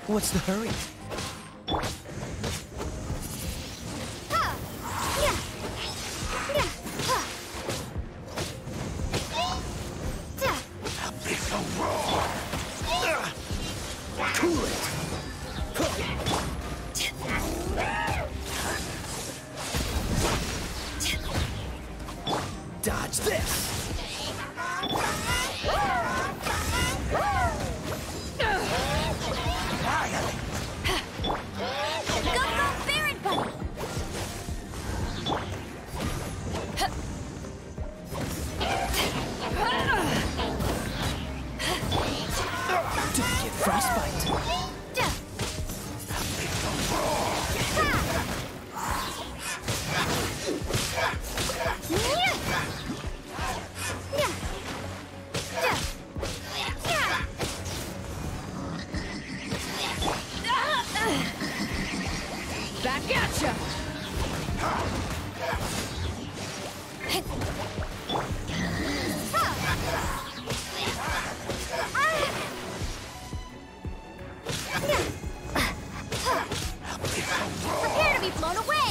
What's the hurry? Cool it! Dodge this! Back at ya! Prepare to be blown away!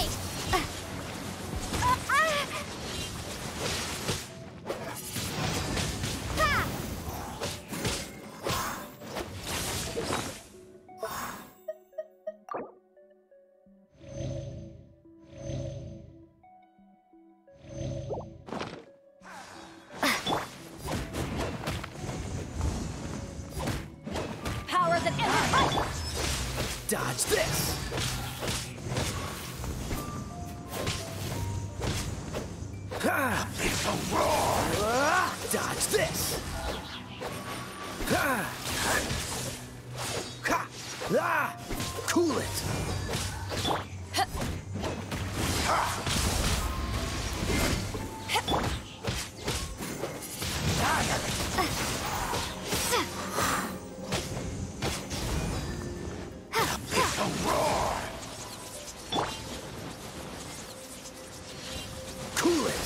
Power that ends life! Dodge this! Ha! It's a roar! Dodge this! Ha! Ha! Ah! Cool it! It's a roar! Cool it!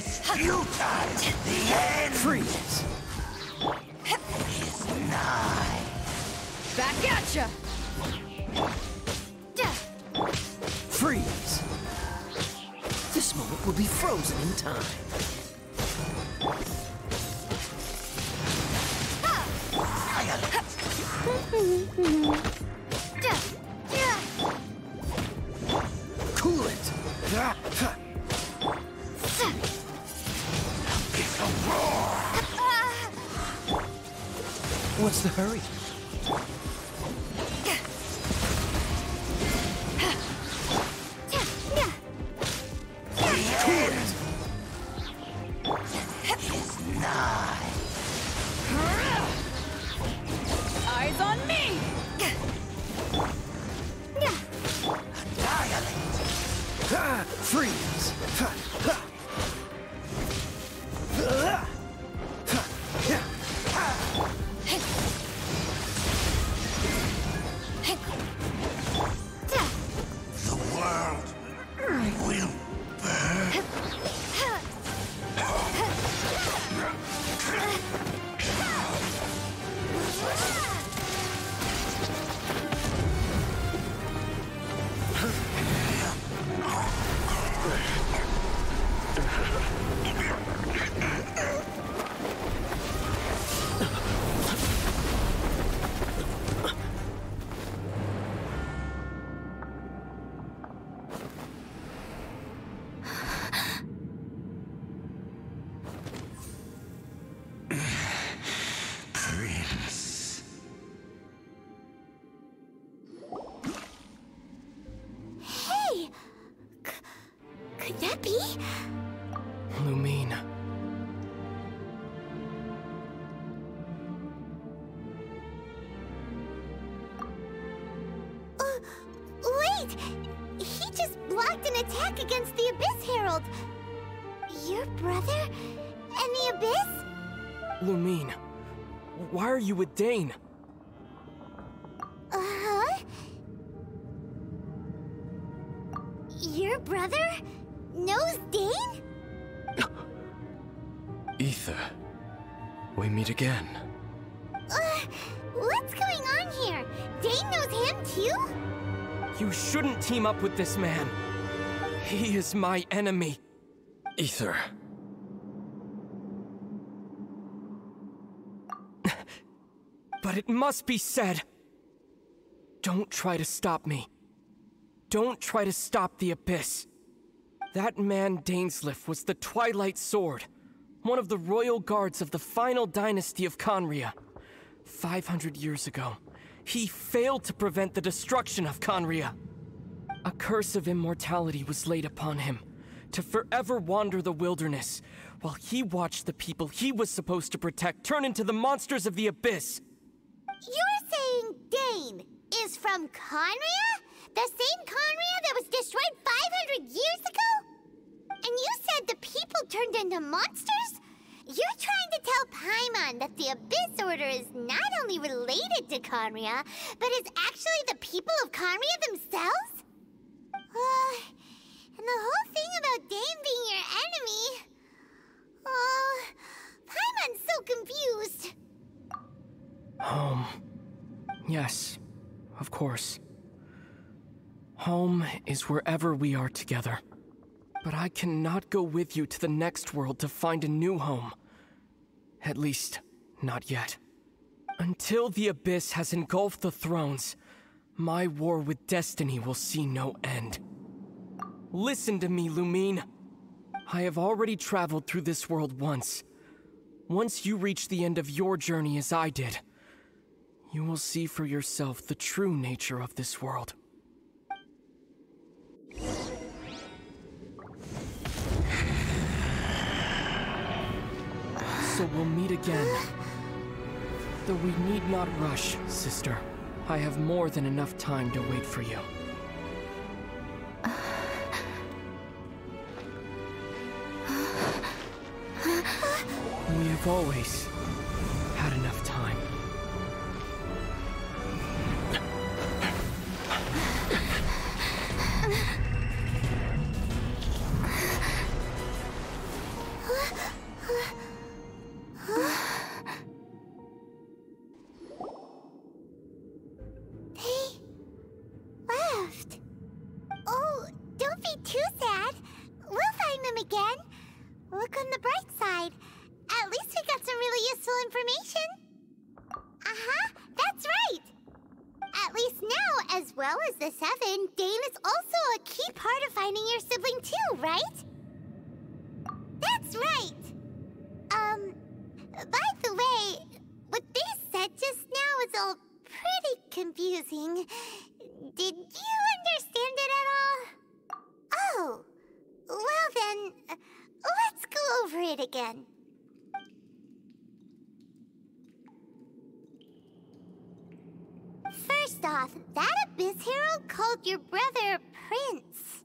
is futile. The end Freeze! is nigh. Back at ya! Freeze! This moment will be frozen in time. Cool it! What's the hurry? Eyes on me! Freeze! The world will burn. Prince. Hey! Could that be? Lumine. Wait! He just blocked an attack against the Abyss Herald! Your brother? And the Abyss? Lumine. Why are you with Dane? Uh-huh? Your brother knows Dane? Ether, we meet again. What's going on here? Dane knows him too? You shouldn't team up with this man. He is my enemy. Ether. But it must be said. Don't try to stop me. Don't try to stop the Abyss. That man Dainsleif was the Twilight Sword, one of the royal guards of the final dynasty of Conria. 500 years ago, he failed to prevent the destruction of Conria. A curse of immortality was laid upon him, to forever wander the wilderness, while he watched the people he was supposed to protect turn into the monsters of the Abyss. You're saying Dane is from Conria? The same Conria that was destroyed 500 years ago? And you said the people turned into monsters? You're trying to tell Paimon that the Abyss Order is not only related to Conria, but is actually the people of Conria themselves? And the whole thing about Dane being your enemy... Paimon's so confused. Home. Yes, of course. Home is wherever we are together. But I cannot go with you to the next world to find a new home. At least, not yet. Until the Abyss has engulfed the thrones, my war with destiny will see no end. Listen to me, Lumine. I have already traveled through this world once. Once you reach the end of your journey as I did, you will see for yourself the true nature of this world. So we'll meet again. Though we need not rush, sister. I have more than enough time to wait for you. We have always had enough time. left. Oh, don't be too sad. We'll find them again. Look on the bright side. At least we got some really useful information. That's right. At least now, as well as the Seven, Dane is also a key part of finding your sibling too, right? That's right. By the way, what they said just now is all pretty confusing. Did you understand it at all? Oh, well then, let's go over it again. First off, that Abyss Herald called your brother Prince.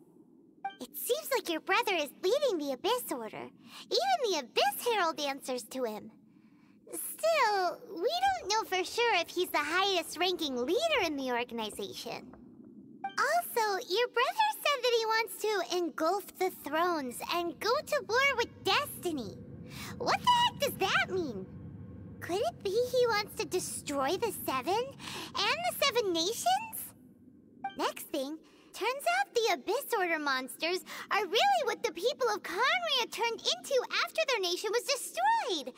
It seems like your brother is leading the Abyss Order. Even the Abyss Herald answers to him. Still, we don't know for sure if he's the highest-ranking leader in the organization. Also, your brother said that he wants to engulf the thrones and go to war with Destiny. What the heck does that mean? Could it be he wants to destroy the Seven and the Seven Nations? Next thing, turns out the Abyss Order monsters are really what the people of Conria turned into after their nation was destroyed.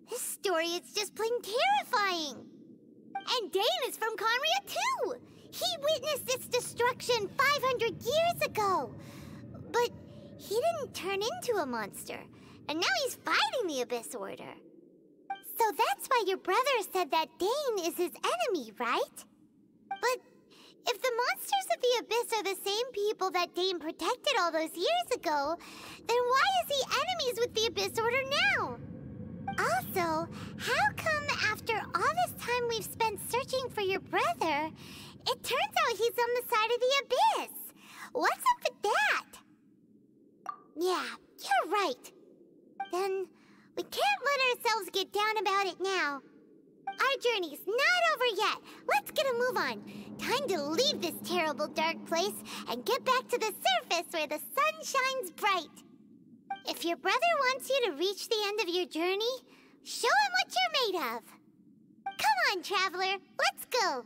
This story is just plain terrifying. And Dane is from Conria too. He witnessed its destruction 500 years ago. But he didn't turn into a monster. And now he's fighting the Abyss Order. So that's why your brother said that Dane is his enemy, right? But if the monsters of the Abyss are the same people that Dane protected all those years ago, then why is he enemies with the Abyss Order now? Also, how come after all this time we've spent searching for your brother, it turns out he's on the side of the Abyss? What's up with that? Yeah, you're right. Then we can't let ourselves get down about it now. Our journey's not over yet. Let's get a move on. Time to leave this terrible dark place and get back to the surface where the sun shines bright. If your brother wants you to reach the end of your journey, show him what you're made of. Come on, traveler. Let's go.